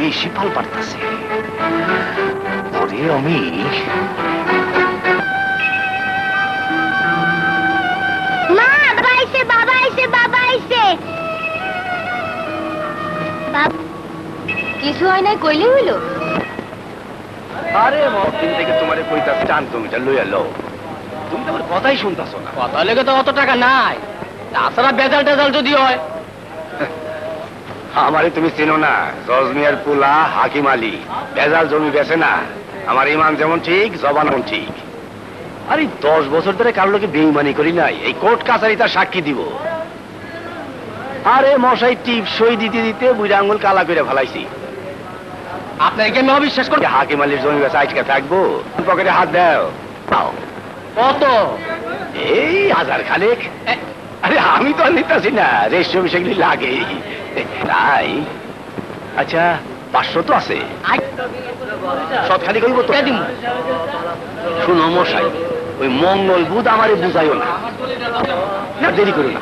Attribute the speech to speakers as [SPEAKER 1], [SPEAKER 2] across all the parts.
[SPEAKER 1] বেশি ফল পারতাছে। ওরে আমি
[SPEAKER 2] কিছু হয় নাই কইলে হইল।
[SPEAKER 1] আরে দিন থেকে তোমার কইতাছে টান তুমি লইয়া লো, তুমি তো আমার কথাই শুনতাছো না।
[SPEAKER 3] কথা লেগে তো অত টাকা নাই, তাছাড়া বেজাল টেজাল যদি হয়।
[SPEAKER 1] আমারে তুমি চিনো না, জজমিয়ার পুলা হাকিম আলী বেজাল জমি বেছে না। আমার ইমান যেমন ঠিক, জবান ঠিক। আরে 10 বছর ধরে কারোর লোকে বেইমানি করি নাই, এই কোর্ট কাছারি তার সাক্ষী দিব। আরে মশাই টিপ সই দিতে দিতে বুড়া আঙুল কালা করে ফেলাইছি।
[SPEAKER 3] আপনাকে আমি অবিশ্বাস করি।
[SPEAKER 1] হাকিম আলীর জমি বেচা আজকে থাকবো, পকেটে হাত দাও।
[SPEAKER 3] কত?
[SPEAKER 1] এই 1000 খানেক। আরে আমি তো আর নিতেছি না, রেশমি সেগুলি লাগে তাই। আচ্ছা 500 তো আছে, সব খালি করব তো। শুনো মশাই, ওই মঙ্গল বুধ আমারে বুঝাইও না, না দেরি করো না।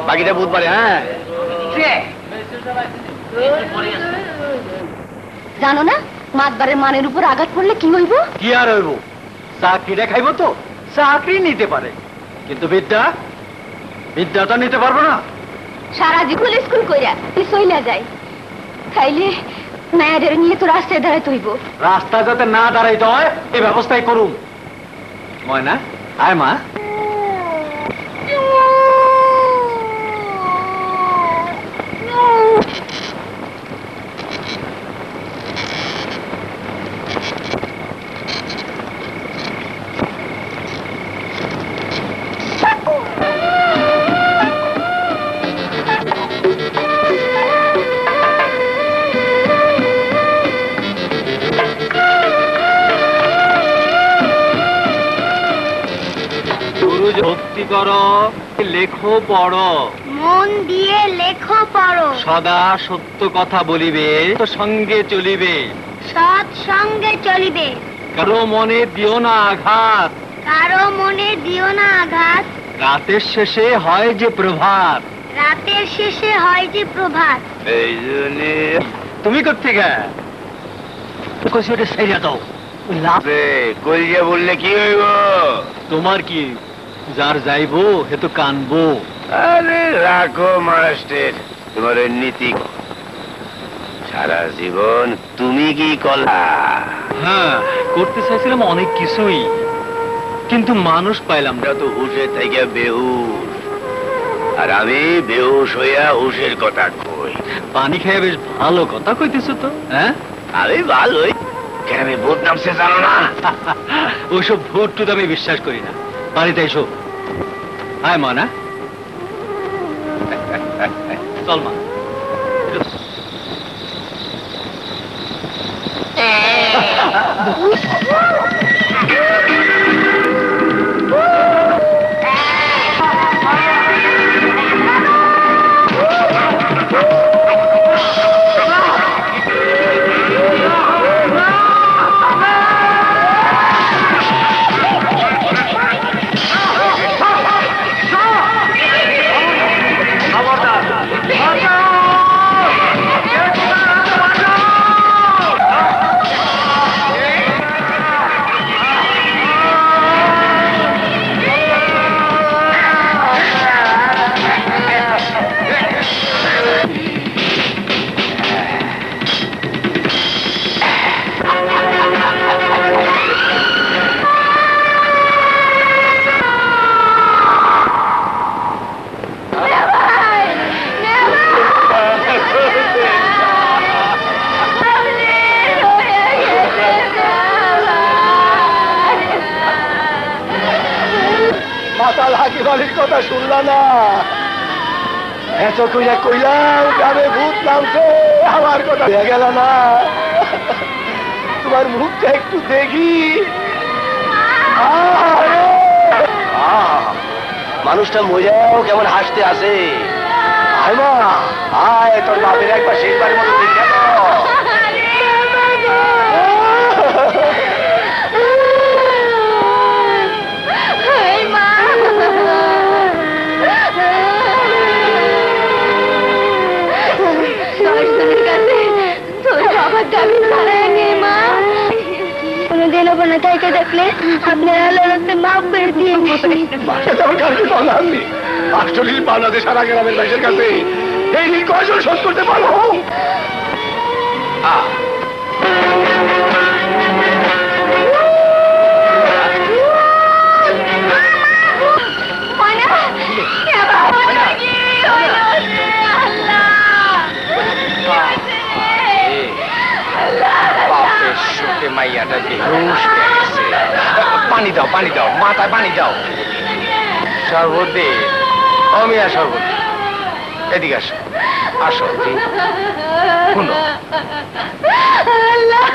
[SPEAKER 1] বাকিটা বুধবারে। হ্যাঁ
[SPEAKER 2] জানো না মাতবারের মানের উপর আঘাত পড়লে কি হইব?
[SPEAKER 3] কি আর হইব, চাকরিটা খাইব তো। চাকরি নিতে পারে, কিন্তু বিদ্যাটা নিতে পারবো না।
[SPEAKER 2] সারা জীবন স্কুল কইরা তুই চইলা যায়, খাইলে মায়েদের নিয়ে তো রাস্তায় দাঁড়াইতে হইব।
[SPEAKER 3] রাস্তা যাতে না দাঁড়াইতে হয় এই ব্যবস্থাই করুম। ময়না আয় মা। ভক্তি করো, লেখো পড়ো,
[SPEAKER 2] মন দিয়ে লেখো পড়ো,
[SPEAKER 3] সদা সত্য কথা বলিবে, তো সঙ্গে চলিবে,
[SPEAKER 2] সৎ সঙ্গে চলিবে,
[SPEAKER 3] কারো মনে দিও না আঘাত,
[SPEAKER 2] কারো মনে দিও না আঘাত,
[SPEAKER 3] রাতের শেষে হয় যে প্রভাত,
[SPEAKER 2] রাতের শেষে হয় যে প্রভাত।
[SPEAKER 1] এই জন্যে
[SPEAKER 3] তুমি করতে গে কইছি ওটা ছেড়ে দাও।
[SPEAKER 1] কইয়া বললে কি হইব?
[SPEAKER 3] তোমার কি, যার যাইবো হে তো কানবো।
[SPEAKER 1] আরে রাখো মাস্টার তোমার নীতি। সারা জীবন তুমি কি কলা?
[SPEAKER 3] হ্যাঁ করতে চাইছিলাম অনেক কিছুই, কিন্তু মানুষ পাইলাম না।
[SPEAKER 1] তো হুশে থেকে বেহুশ, আর আমি বেহুশ হইয়া হুশের কথা কই।
[SPEAKER 3] পানি খেয়ে বেশ ভালো কথা কইতেছো তো। হ্যাঁ
[SPEAKER 1] আমি ভালোই, কেন আমি ভোট নামছে জানো না?
[SPEAKER 3] ওইসব ভোট টুট আমি বিশ্বাস করি না। বাড়িতে এসো। হায় মা না, চল মা।
[SPEAKER 1] মাতাল হাকিম আলীর কথা শুনলা না? এত কইলা কইলাম গ্রামে ভূত নামছে, আমার কথা হয়ে গেল না। তোমার মুখটা একটু দেখি। মানুষটা মজাও কেমন হাসতে আছে। আয় মা আয়, তোর বাপের একবার শেষবারের মতো দেখে
[SPEAKER 2] আপনি আপনার আল্লাহর রাস্তে মাফ করে দিয়ে
[SPEAKER 1] বাসা যাওয়ার কারণে বলা আপনি 48 বাংলাদেশ সারা গ্রামের বাইশের কাছে এই ঋণ কয়জন শোধ করতে পারবো? পানি দাও, পানি দাও, মাথায় পানি দাও। শরবত দে, অমিয়া শরবত। এদিকে আসো, আসো। শুনো,
[SPEAKER 2] আল্লাহ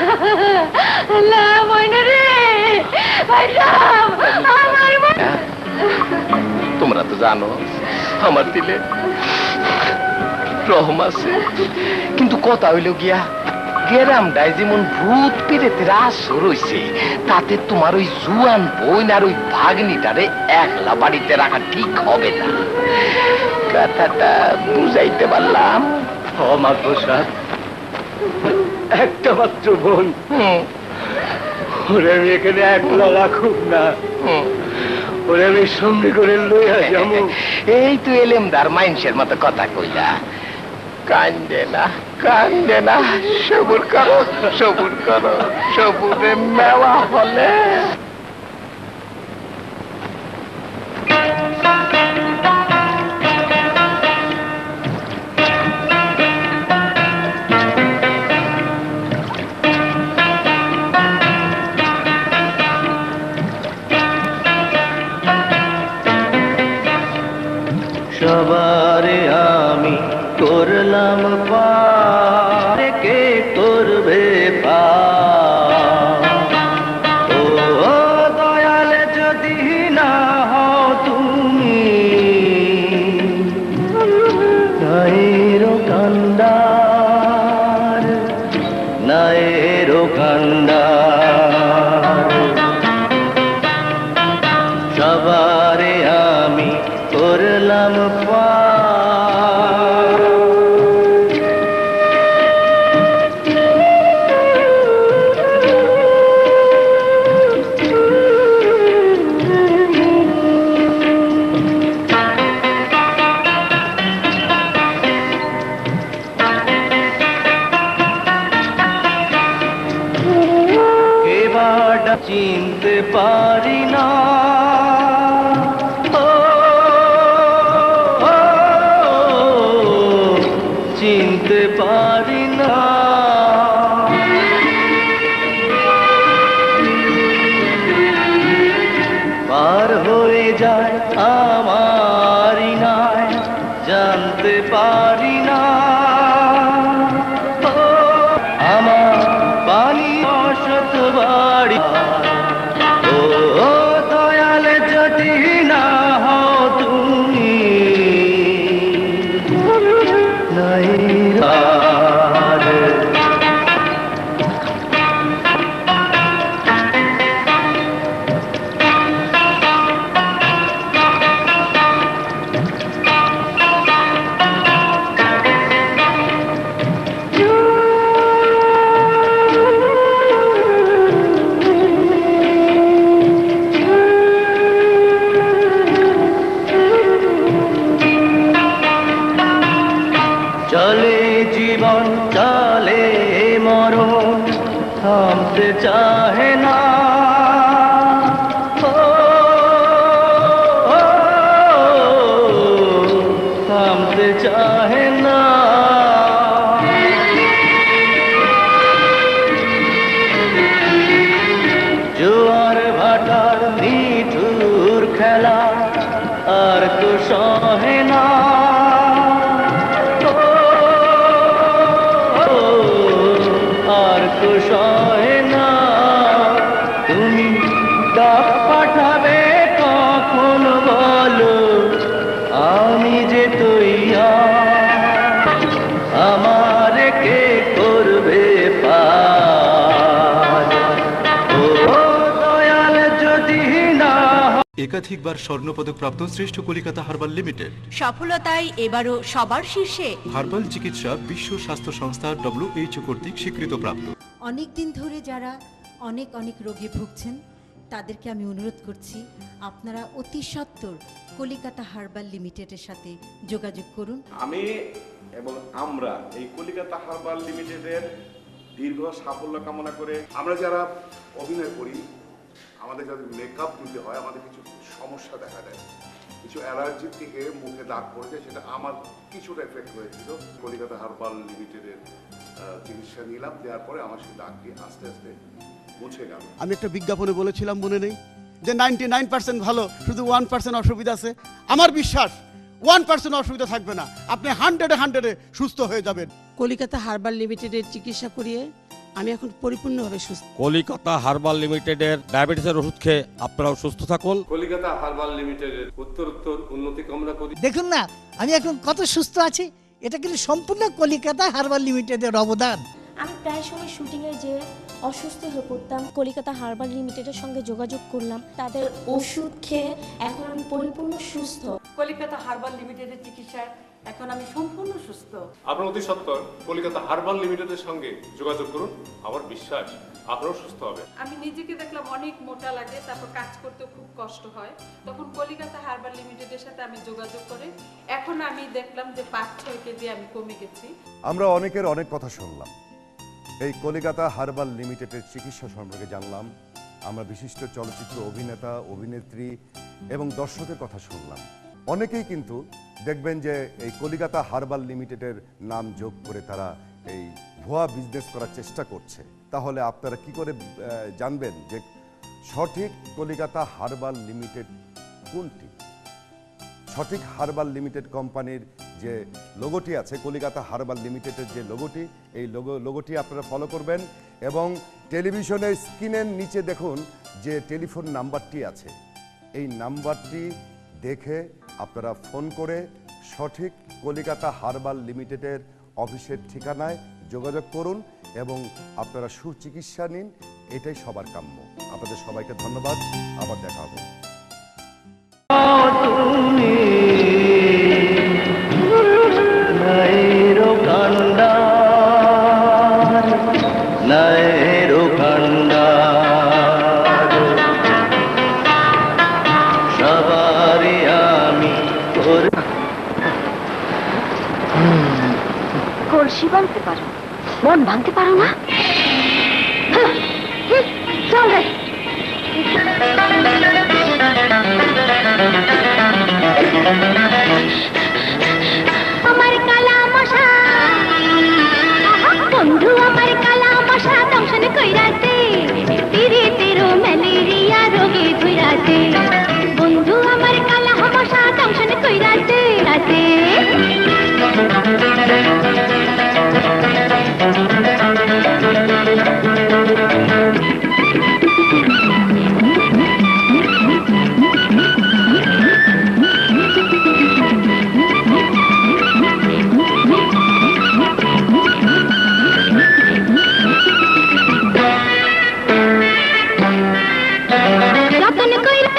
[SPEAKER 2] আল্লাহ ময়না রে ভাইরাম আমার
[SPEAKER 1] তোমরা তো জানো আমার দিলে রহম আছে, কিন্তু কথা হইল গিয়া গেরামটায় যেমন ভূত পিড়েতের আসর হইছে, তাতে তোমার ওই জুয়ান বোন আর ওই ভাগ্নিটারে একলা বাড়িতে রাখা ঠিক হবে না। কথাটা বুঝাইতে পারলাম?
[SPEAKER 3] আমার প্রসাদ একটা মাত্র বোন, ওরে আমি এখানে একলা রাখুক না, ওরে আমি সঙ্গে করে লইয়া যাবো।
[SPEAKER 1] এই তো এলেমদার মাইনসের মতো কথা কইলা। কান্দে না, কান্দে না, সবুর করো, সবুর করো, সবুরে মেওয়া হলে।
[SPEAKER 3] সবারে আমি করলাম পার, কে করবে পার? ও দয়াল যদি না হও তুমি, নাইরো কান্দার, নাইরো কান্দার। সবারে আমি করলাম পার। এবার চিনতে পারি না, চিনতে পারি না। পার হয়ে যায় আমারই নাই, জানতে পারি না। আমার পানি অসত বাড়ি, ও দয়াল যদি না হও তুমি, চলে জীবন চলে মরণ, থামতে চাহে না। থামতে চাহে না। জোয়ার ভাটার নিঠুর খেলা আর তো সহে না। আর তো সহে না। তুমি ডাক পাঠাবে কখন বলো, আমি যে তৈয়ার। আমার কে করবে পার? ও দয়াল যদি না।
[SPEAKER 4] একাধিকবার স্বর্ণপদক প্রাপ্ত শ্রেষ্ঠ কলিকাতা হার্বাল লিমিটেড
[SPEAKER 5] সফলতায় এবারও সবার শীর্ষে।
[SPEAKER 4] হার্বাল চিকিৎসা বিশ্ব স্বাস্থ্য সংস্থা WHO কর্তৃক স্বীকৃত প্রাপ্ত।
[SPEAKER 5] অনেক দিন ধরে যারা অনেক রোগে ভুগছেন তাদেরকে আমি অনুরোধ করছি আপনারা অতি সত্বর কলিকাতা হার্বাল লিমিটেডের সাথে যোগাযোগ করুন।
[SPEAKER 6] আমি এবং আমরা এই কলিকাতা হার্বাল লিমিটেডের দীর্ঘ সাফল্য কামনা করে, আমরা যারা অভিনয় করি, আমাদের যাদের মেকআপ দিতে হয়, আমাদের কিছু সমস্যা দেখা দেয়, কিছু অ্যালার্জি থেকে মুখে দাগ পড়েছে, সেটা আমার কিছুটা এফেক্ট হয়েছিল। কলিকাতা হার্বাল লিমিটেডের চিকিৎসা নিলাম, দেওয়ার পরে আমার সেই দাগটি আস্তে আস্তে মুছে গেল।
[SPEAKER 7] আমি একটা বিজ্ঞাপনে বলেছিলাম, মনে নেই, যে 99% ভালো, শুধু 1% অসুবিধা আছে। আমার বিশ্বাস 1% অসুবিধা থাকবে না, আপনি 100-এ সুস্থ হয়ে যাবেন।
[SPEAKER 8] কলিকাতা হার্বাল লিমিটেডের চিকিৎসা করিয়ে আমি এখন পরিপূর্ণভাবে সুস্থ।
[SPEAKER 9] কলিকাতা হার্বাল লিমিটেডের ডায়াবেটিসের ওষুধ খেয়ে আপনারাও সুস্থ থাকুন।
[SPEAKER 6] কলিকাতা হার্বাল লিমিটেডের উত্তরোত্তর উন্নতি কামনা করি।
[SPEAKER 8] দেখুন না, আমি এখন কত সুস্থ আছি, এটা কিন্তু সম্পূর্ণ কলিকাতা হার্বাল লিমিটেডের অবদান।
[SPEAKER 2] আমি প্রায় সময় শুটিংয়ে যে অসুস্থ হয়ে পড়তাম, কলিকাতা হার্বাল লিমিটেডের সঙ্গে যোগাযোগ করলাম, তাদের ওষুধ খেয়ে এখন আমি পরিপূর্ণ সুস্থ।
[SPEAKER 8] কলিকাতা হার্বাল লিমিটেডের চিকিৎসায় এখন আমি সম্পূর্ণ সুস্থ।
[SPEAKER 6] আপনার অতি সত্বর কলিকাতা হার্বাল লিমিটেডের সঙ্গে যোগাযোগ করুন, আমার বিশ্বাস আপনারাও সুস্থ হবে।
[SPEAKER 10] আমি নিজেকে দেখলাম অনেক মোটা লাগে, তারপর কাজ করতে খুব কষ্ট হয়, তখন কলিকাতা হার্বাল লিমিটেডের সাথে আমি যোগাযোগ করে এখন আমি দেখলাম যে 5-6 কেজি আমি কমে গেছি।
[SPEAKER 6] আমরা অনেকের অনেক কথা শুনলাম, এই কলিকাতা হার্বাল লিমিটেডের চিকিৎসা সম্পর্কে জানলাম, আমরা বিশিষ্ট চলচ্চিত্র অভিনেতা, অভিনেত্রী এবং দর্শকের কথা শুনলাম। অনেকেই কিন্তু দেখবেন যে এই কলিকাতা হার্বাল লিমিটেডের নাম যোগ করে তারা এই ভুয়া বিজনেস করার চেষ্টা করছে। তাহলে আপনারা কি করে জানবেন যে সঠিক কলিকাতা হার্বাল লিমিটেড কোনটি? সঠিক হার্বাল লিমিটেড কোম্পানির যে লোগোটি আছে, কলিকাতা হার্বাল লিমিটেডের যে লোগোটি, এই লোগোটি আপনারা ফলো করবেন এবং টেলিভিশনের স্ক্রিনের নিচে দেখুন যে টেলিফোন নাম্বারটি আছে, এই নাম্বারটি দেখে আপনারা ফোন করে সঠিক কলিকাতা হার্বাল লিমিটেডের অফিসের ঠিকানায় যোগাযোগ করুন এবং আপনারা সুচিকিৎসা নিন, এটাই সবার কাম্য। আপনাদের সবাইকে ধন্যবাদ, আবার দেখা হবে।
[SPEAKER 2] কলসি ভাঙতে পারো, মন ভাঙতে পারো না? চল রে। আমার কালা মশা বন্ধু, আমার কালা মশা দংশন কইরাতে, তীরে তেরো ম্যালেরিয়া রোগে ধুইরাতে, বন্ধু আমার কালা মশা দংশন কইরাতে রাতে। যতন কইরা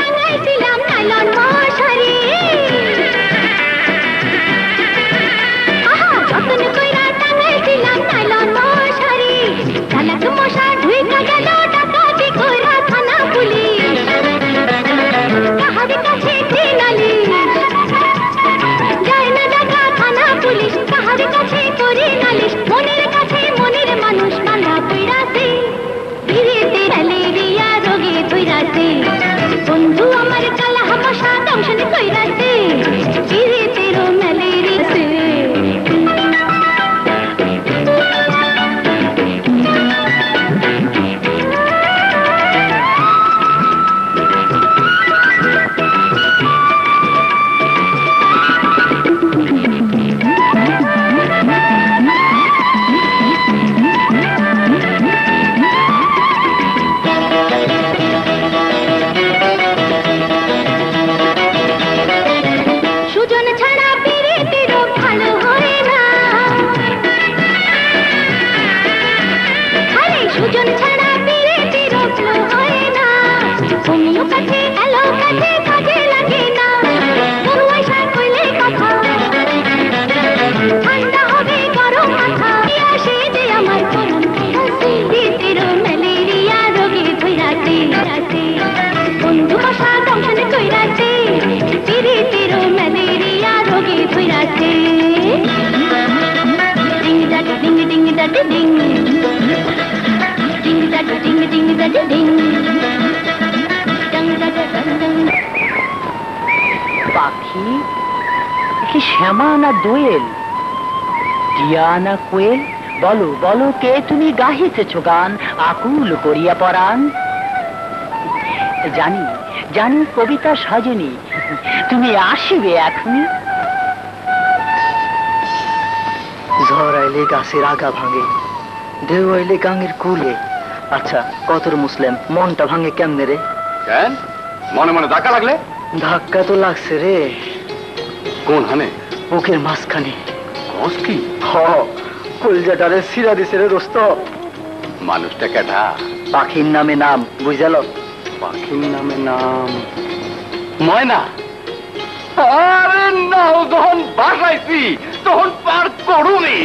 [SPEAKER 2] ডিং ডং ডং ডং ডং।
[SPEAKER 11] পাখি কি শ্যামা না দোয়েল, টিয়া না কোয়েল? বলো বলো, কে তুমি গাহিতেছ গান আকুল করিয়া পরাণ? জানি জানি কবিতা সাজেনি, তুমি আসিবে এখনই। ঝড় আইলে গাছের আগা ভাঙে, ঢেউ আইলে গাঙের কুলে। আচ্ছা কতর মুসলিম মনটা ভাঙে কেমনে রে?
[SPEAKER 1] কেন মনে মনে ধাক্কা লাগলে?
[SPEAKER 11] ধাক্কা তো লাগছে রে।
[SPEAKER 1] কোন হানে?
[SPEAKER 11] বুকের মাঝখানে।
[SPEAKER 1] কস কি?
[SPEAKER 11] হ, কলজাটারে সিরা দিছে রে দোস্ত।
[SPEAKER 1] মানুষটা কেডা?
[SPEAKER 11] পাখির নামে নাম, বুঝাল?
[SPEAKER 1] পাখির নামে নাম ময়না। আরে নাও, যখন বাসাইছি তখন পার করুনি।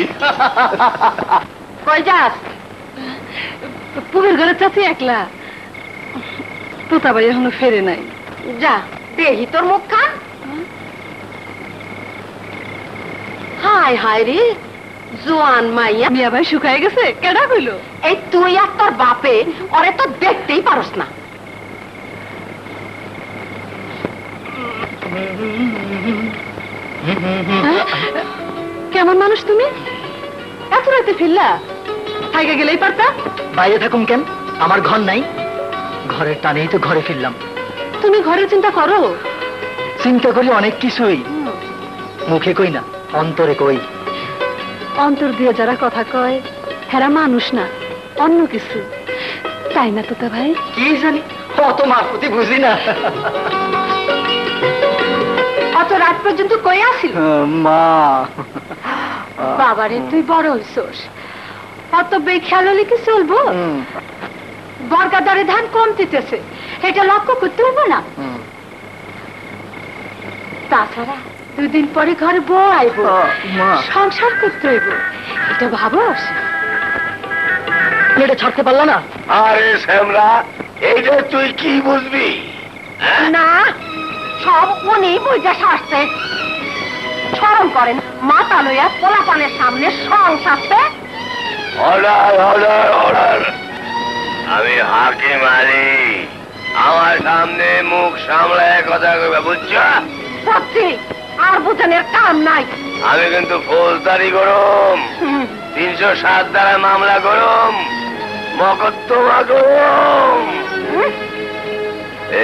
[SPEAKER 10] কই যাস? পুবের ঘরে চাচি একলা, তোতা ভাই এখনো ফেরে নাই। যা দেখি তোর মুখ খান। হায় হায় রে, জোয়ান মাইয়া মিয়া ভাই শুকায় গেছে। কেডা কইল? এই তুই আর তোর বাপে, ওরে তো দেখতেই পারস না। কেমন মানুষ তুমি? এত রাতে ফিরলা? থাইকা গেলেই পারতা।
[SPEAKER 11] বাইরে থাকুম কেন? আমার ঘর নাই? ঘরের টানেই তো ঘরে ফিরলাম।
[SPEAKER 10] তুমি ঘরের চিন্তা করো?
[SPEAKER 11] চিন্তা করি অনেক কিছুই, মুখে কই না, অন্তরে কই।
[SPEAKER 10] অন্তর দিয়ে যারা কথা কয় হেরা মানুষ না, অন্য কিছু, তাই না তোতা ভাই?
[SPEAKER 11] কি জানি, অত মারফতি বুঝি না।
[SPEAKER 10] অত রাত পর্যন্ত কই আসিল?
[SPEAKER 11] মা,
[SPEAKER 10] বাবারে তুই বড় হইছস, অত বেখেয়াল হলে কি চলবো? বর্গা দরে ধান কমতেছে, এটা লক্ষ্য করতে হইব না? তাছাড়া দুদিন পরে ঘরে বউ আইব, সংসার করতে হইব, এটা ভাবস?
[SPEAKER 11] এটা ছাড়তে পারলা না?
[SPEAKER 1] আরে শ্যামলা, এইটা তুই কি বুঝবি?
[SPEAKER 10] না, সব উনি বুঝে সারছে। স্মরণ করেন, মাথা লইয়া পোলাপানের সামনে সংসারতে।
[SPEAKER 1] Order order order. আমি হাকিম আলী, আমার সামনে মুখ সামলায় কথা কইবা, বুঝছ?
[SPEAKER 10] সত্যি আর বুঝানোর কাম নাই।
[SPEAKER 1] আমি কিন্তু ফৌজদারি গরম, 307 দ্বারা মামলা গরম, মকদ্দমা গরম।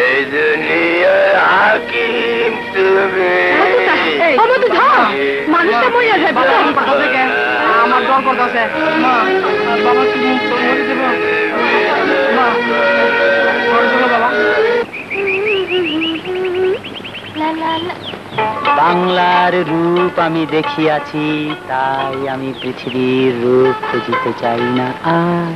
[SPEAKER 1] এই দুনিয়ার হাকিম তুমি।
[SPEAKER 10] মানুষটা মরিয়া যাবে। আমার ডর করতেছে। মা, বাবা তুমি মরে দেব। মা, মরে দেব বাবা।
[SPEAKER 11] বাংলার রূপ আমি দেখিয়াছি, তাই আমি পৃথিবীর রূপ খুঁজিতে চাই না আর।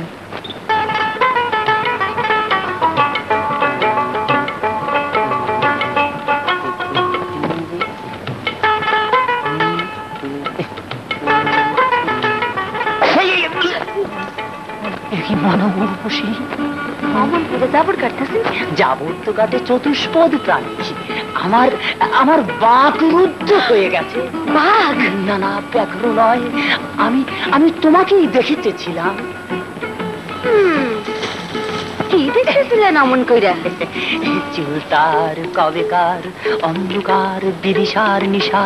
[SPEAKER 11] যাবর তো কাটে চতুষ্পদ প্রাণী, আমার আমার বাঘ রুদ্ধ হয়ে গেছে। বাঘ? না না, ব্যাঘ্র নয়, আমি আমি তোমাকেই দেখিতেছিলাম।
[SPEAKER 10] কি দেখেছিলেন অমন কইরা?
[SPEAKER 11] চিলতার কবেকার অন্ধকার বিদিশার নিশা,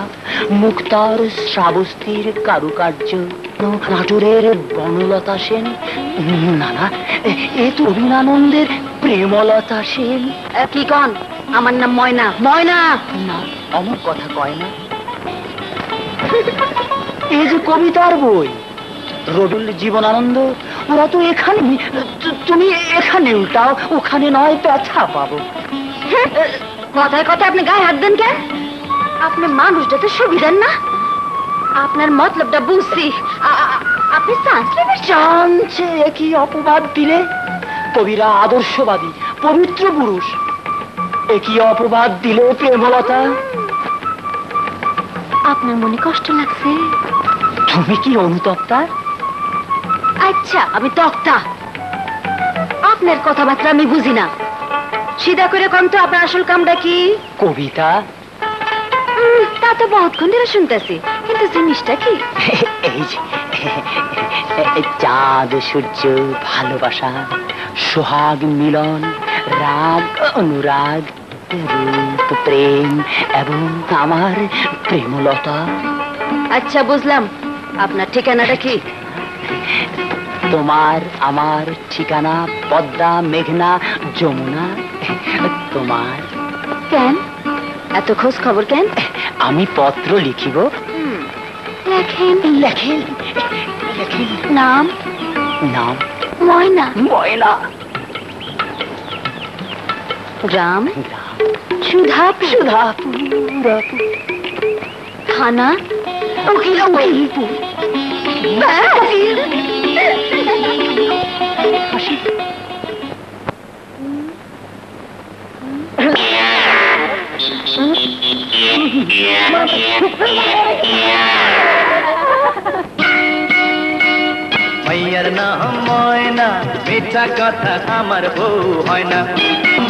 [SPEAKER 11] মুক্তার শ্রাবস্তির কারুকার্য, নাটোরের বনলতা সেন। না না, এ তো অভিনানন্দের প্রেমলতা সেন।
[SPEAKER 10] কি কন? আমার নাম ময়না। ময়না
[SPEAKER 11] না, অমন কথা কয় না। এই যে কবিতার বই, রবীন্দ্র জীবনানন্দ, ওরা তো এখানে। তুমি এখানে উল্টাও, ওখানে নয় ব্যথা পাবো।
[SPEAKER 10] কথায় কথায় আপনি গায়ে হাত দেন কেন? আপনি মানুষটা তো সুবিধার না। আপনার মতলবটা বুঝছি। আপনি
[SPEAKER 11] চান্সে কি অপবাদ দিলে? কবিরা আদর্শবাদী, পবিত্র পুরুষ, একই অপবাদ দিলে প্রেমলতা।
[SPEAKER 10] আপনার মনে কষ্ট লাগছে?
[SPEAKER 11] তুমি কি অনুতপ্তা?
[SPEAKER 10] আচ্ছা, আমি তক্তা। আপনার কথাবার্তা আমি বুঝি না। সিধা করে কম তো, আপনার আসল কামটা কি?
[SPEAKER 11] কবিতা।
[SPEAKER 10] তা তো বহুতক্ষণ ধরে শুনতেছি, কিন্তু জিনিসটা কি?
[SPEAKER 11] এই যে চাঁদ সূর্য ভালোবাসা সোহাগ মিলন রাগ অনুরাগ রূপ প্রেম এবং আমার প্রেমলতা।
[SPEAKER 2] আচ্ছা বুঝলাম, আপনার ঠিকানাটা কি?
[SPEAKER 11] তোমার আমার ঠিকানা পদ্মা মেঘনা যমুনা। তোমার
[SPEAKER 2] কেন এত খোঁজ খবর কেন?
[SPEAKER 11] আমি পত্র লিখিব।
[SPEAKER 2] লেখেন
[SPEAKER 11] লেখেন লেখেন।
[SPEAKER 2] নাম?
[SPEAKER 11] নাম
[SPEAKER 2] ময়না।
[SPEAKER 11] ময়না।
[SPEAKER 2] গ্রাম? সুধাপুর।
[SPEAKER 11] সুধাপুর।
[SPEAKER 2] থানা?
[SPEAKER 11] উকিলপুর।
[SPEAKER 3] মাইয়ার নাম ময়না মিঠা কথা আমার বউ হয় না।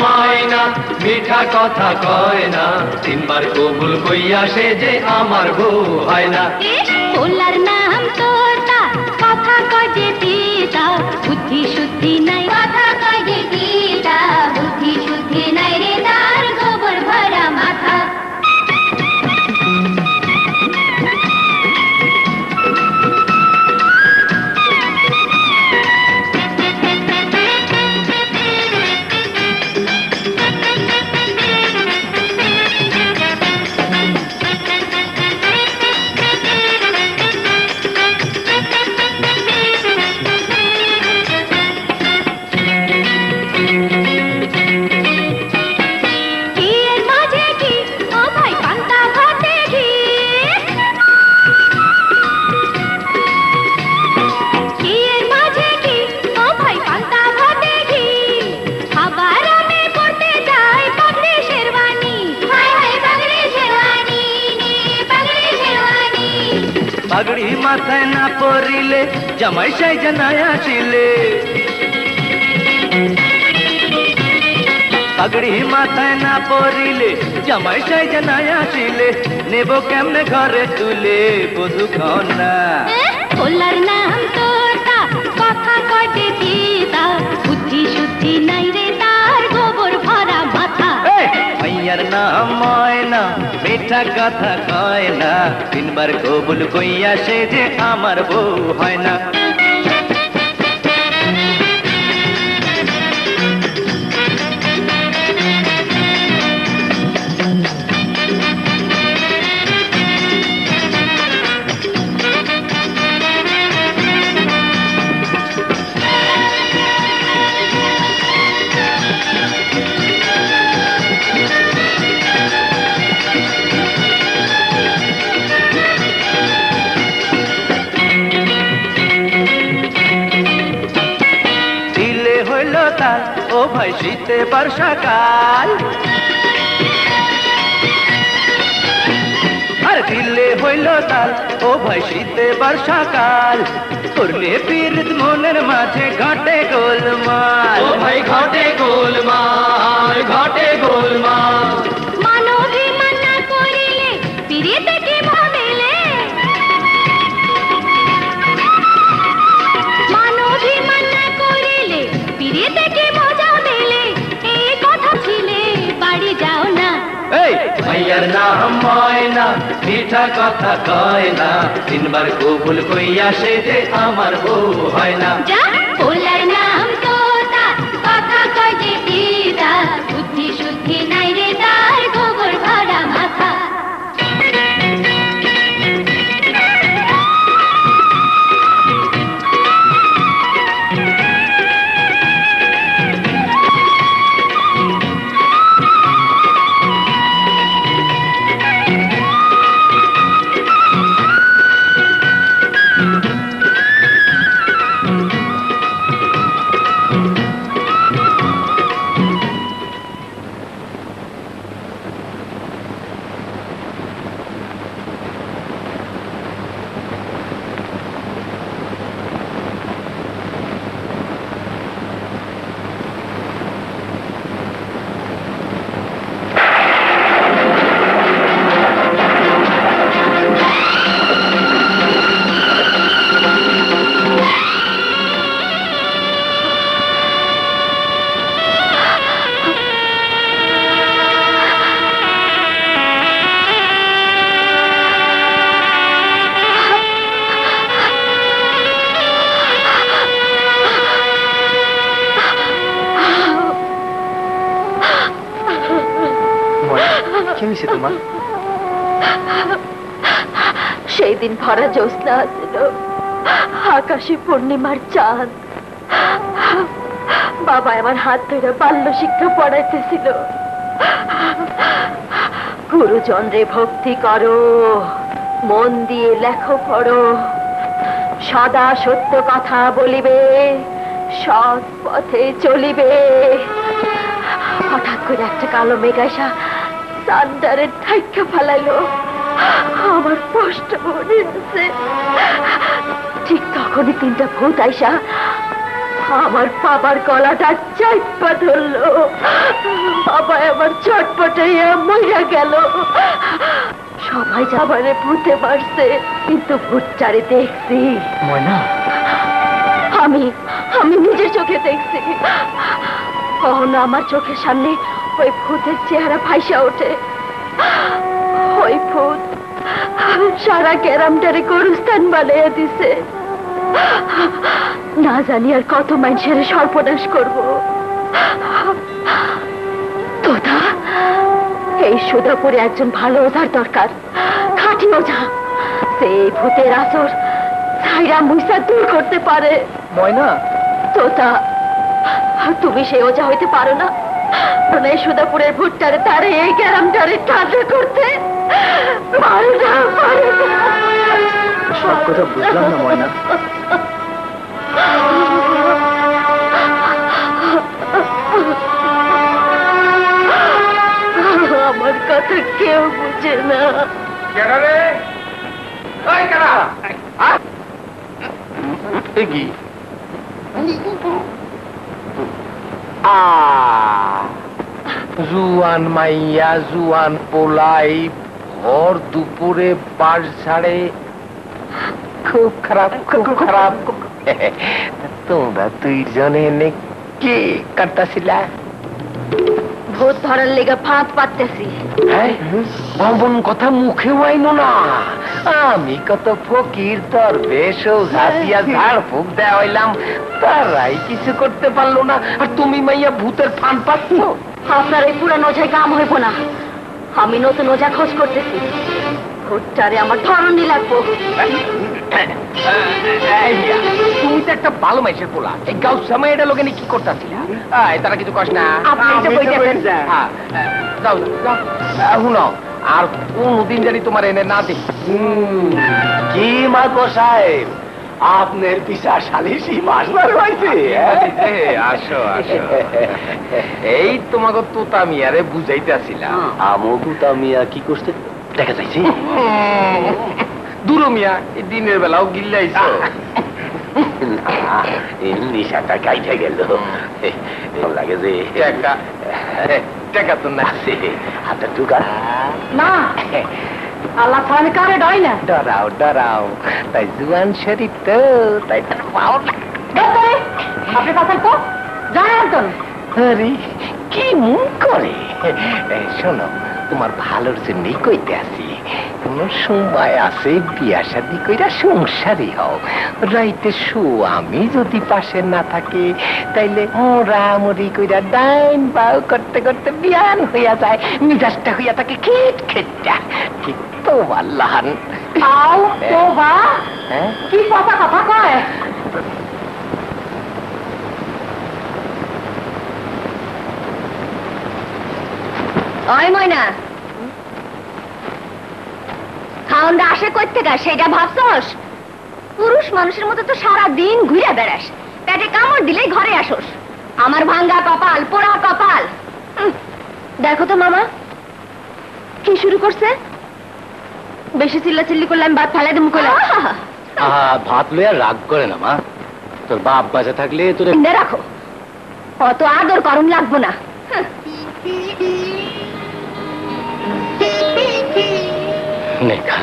[SPEAKER 3] ময়না মিঠা কথা কয় না, তিনবার কবুল কইয়া সে যে আমার বউ হয় না।
[SPEAKER 2] ওলার নাম তোতা, কথা কয় যে পিতা, বুদ্ধি শুদ্ধি নাই। কথা কয় যে পিতা, বুদ্ধি শুদ্ধি নাই রে, তার গোবর ভরা মাথা।
[SPEAKER 3] পাগড়ি মাথায় না পরিলে জামাই সাই জানায় আসিলে। পাগড়ি মাথায় না পরিলে জামাই সাই জানায় আসিলে, নেব কেমনে ঘরে তুলে বধু কন্যা।
[SPEAKER 2] ওলার নাম তোতা, কথা কয় যে পিতা, বুদ্ধি শুদ্ধি নাই রে, তার গোবর ভরা মাথা।
[SPEAKER 3] মাইয়ার নাম ময়না মিঠা কথা কয় না, তিনবার কবুল কইয়া সে যে আমার বউ হয় না। ও ভাই শীতে বর্ষাকাল, আর দিলে হইল তাল। ও ভাই শীতে বর্ষাকাল, করলে পীড়িত মনের মাঝে ঘটে গোলমাল। ও ভাই ঘটে গোলমাল, ঘটে গোলমাল।
[SPEAKER 2] মানবী মানা করিলে পিরিতে কি ভাবিলে, মানবী মানা করিলে পিরিতে কি মজা দিলে, এই কথা ছিলে বাড়ি যাও না।
[SPEAKER 3] এই মাইয়ার নাম ময়না মিঠা কথা কয় না, তিনবার কবুল কইয়া সে যে আমার বউ হয় না।
[SPEAKER 2] যা ওলার নাম তোতা, কথা কয় যে পিতা, বুদ্ধি শুদ্ধি নাই রে, তার গোবর ভরা মাথা।
[SPEAKER 11] কি হয়েছে তোমার?
[SPEAKER 2] সেই দিন ভরা জ্যোৎস্না ছিল, আকাশে পূর্ণিমার চাঁদ। বাবা আমার হাত ধরে বাল্য শিক্ষা পড়াইতেছিল। গুরুজন রে ভক্তি করো, মন দিয়ে লেখো পড়ো, সদা সত্য কথা বলিবে, সৎ পথে চলিবে। হঠাৎ করে একটা কালো মেঘ আইসা সান্ডারের ঠাইকা ফেলাইলো। আমার স্পষ্ট মনে আছে, ঠিক তখনই 3টা ভূত আইসা আমার বাবার গলাটা চাইপা ধরলো। বাবা আমার ছটপটাইয়া মইরা গেল। সবাই যাবারে ভূতে মারছে, কিন্তু ভূতটারে দেখছি।
[SPEAKER 11] ময়না,
[SPEAKER 2] আমি আমি নিজের চোখে দেখছি। কখনো আমার চোখের সামনে ওই ভূতের চেহারা ভাইসা ওঠে। ওই ভূত সারা গ্রামটারে গরুস্থান বানাইয়া দিছে। না জানি আর কত মানুষের সর্বনাশ করব। তোতা, এই সুধাপুরে একজন ভালো ওঝার দরকার, খাঁটি ওঝা। সেই ভূতের আসর ছাইরা মুইসা দূর করতে পারে।
[SPEAKER 11] ময়না,
[SPEAKER 2] তোতা, তুমি সেই ওঝা হইতে পারো না? এই সুধাপুরের ভূতটারে তারে এই গ্রামটারে কাজে করতে পারো না, পারো না।
[SPEAKER 11] সব কথা বুঝলাম না ময়না।
[SPEAKER 2] আমার কথা কেউ বুঝে না।
[SPEAKER 1] কি জুয়ান মাইয়া জুয়ান পোলাই ভর দুপুরে বাস ছাড়ে, খুব খারাপ, খুব খারাপ। তোমরা 2 জনে এনে কি কাটতাছিলা?
[SPEAKER 2] ভূত ধরার লেগে ফাঁদ পাততেছি।
[SPEAKER 1] অমন কথা মুখে আইনো না। আমি কত ফকির তোর বেশ ঝাঁপিয়া ঝাড় ফুক দেওয়া হইলাম, তারাই কিছু করতে পারলো না, আর তুমি মাইয়া ভূতের ফান পাচ্ছ।
[SPEAKER 2] আপনার এই পুরান ওঝায় কাম হইব না। আমি নতুন ওঝা খোঁজ করতেছি। ভূতটারে আমার ধরনই লাগবো।
[SPEAKER 1] তুমি তো একটা ভালো মাইসের পোলা, এই গাউ সময় এটা লোকে কি করতেছিলা? তারা কিছু কষ্ট না। যাও যাও, শুনো, আর কোনদিন জানি তোমার এনে না দেখি। কি মাগো সাহেব, আপনার পিসা সালিশি মাছ বার হয়েছে। আসো আসো। এই তোমাকে তোতা মিয়ারে বুঝাইতেছিলাম। আমো তোতা মিয়া কি করতে দেখা যাইছে? দুরো মিয়া, এই দিনের বেলাও গিল্লাইছ। নিশাটা কাইটা গেল। লাগে যে টাকা তো না আছে হাতে ঢুকা
[SPEAKER 2] না। আল্লাহ তাআলা কারে ডয় না।
[SPEAKER 1] ডরাও ডরাও, তাই জুয়ান শরীফ তো, তাই তার পাও না।
[SPEAKER 2] আপনি কথা তো জানেন।
[SPEAKER 1] আরে কি মন করে। শোনো, তোমার ভালোর জন্যই কইতে আসি। কোন সময় আছে বিয়া শাদী কইরা সংসারী হও। রাইতে আমি যদি পাশে না থাকি, তাইলে মোরামরি কইরা ডাইন বাউ করতে করতে বিয়ান হইয়া যায়, মিজাজটা হইয়া থাকে খেট খেটটা। ঠিক তো আল্লাহান।
[SPEAKER 2] আও তোবা, কি কথা কথা কয়। ওই ময়না, খাওনটা আসে কই থেকে সেটা ভাবছস? পুরুষ মানুষের মতো তো সারাদিন ঘুরে বেড়াস, পেটে কামড় দিলেই ঘরে আসোস। আমার ভাঙ্গা কপাল, পোড়া কপাল। দেখো তো মামা কি শুরু করছে। বেশি চিল্লাচিল্লি করলে আমি ভাত ফেলে দেবো কইলা।
[SPEAKER 1] ভাত লইয়া রাগ করে না মা, তোর বাপ বাজা থাকলে তোর
[SPEAKER 2] রাখো, অত আদর করুন লাগবো না।
[SPEAKER 1] নেখা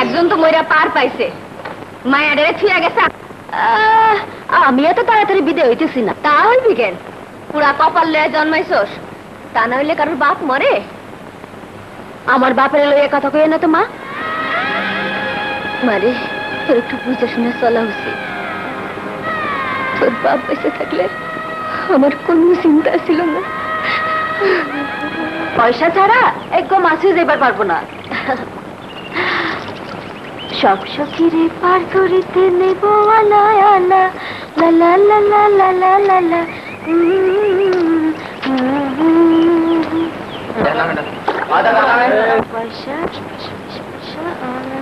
[SPEAKER 2] একজন তো মইরা পার পাইছে, মায়াডারে থুয়া গেছে। আমি এত তাড়াতাড়ি বিদায় হইতেছি না। তা হইবি কেন, পুরা কপাল লয়ে জন্মাইছস, তা না হইলে কারোর বাপ মরে। আমার বাপের লইয়া কথা কইয়া না তো মা। মারে তোর একটু বুঝে শুনে চলা উচিত। তোর বাপ বেঁচে থাকলে আমার কোনো চিন্তা ছিল না। পয়সা ছাড়া একদম মাছে যেবার পারবো না। সব সখীরে পার করিতে নেব আনায় আনা, লা লা লা লা লা লা লা লা। পয়সা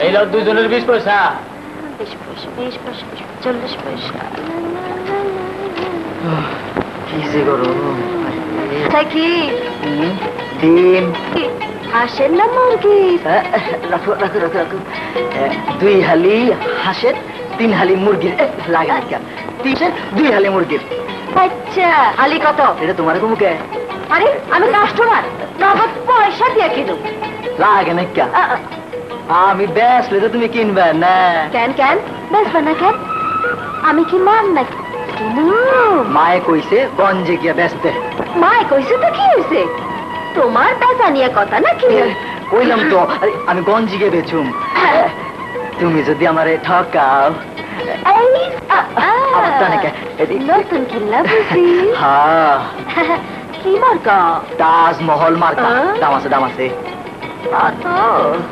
[SPEAKER 11] এই লোক দুজনের 20 পয়সা।
[SPEAKER 2] 20 পয়সা 20 পয়সা 40 পয়সা।
[SPEAKER 11] কি যে করো
[SPEAKER 2] কি
[SPEAKER 11] দিন
[SPEAKER 2] হাঁসের না মুরগি?
[SPEAKER 11] রাখো রাখো রাখো রাখো। 2 হালি হাঁসের, 3 হালি মুরগির। লাগে না কেন? 2 হালি মুরগির।
[SPEAKER 2] আচ্ছা, হালি কত?
[SPEAKER 11] এটা তোমার কমুকে?
[SPEAKER 2] আরে আমি কাস্টমার, নগদ পয়সা দিয়ে কিনুম।
[SPEAKER 11] লাগে না কেন? আমি বেচলে তো তুমি কিনবে না।
[SPEAKER 2] কেন কেন বেচবা না কেন? আমি কি মান নাকি?
[SPEAKER 11] মায়ে কইছে গঞ্জে গিয়া বেচতে।
[SPEAKER 2] মায় কইছে তো কি হয়েছে? তোমার বেচা নিয়ে কথা নাকি?
[SPEAKER 11] কইলাম তো আমি গঞ্জি গিয়ে বেচুম। তুমি যদি আমারে ঠকাও।
[SPEAKER 2] নতুন খেলনা বুঝি?
[SPEAKER 11] হ্যাঁ।
[SPEAKER 2] কি মার্কা?
[SPEAKER 11] তাজমহল মার্কা। দাম আছে দাম আছে।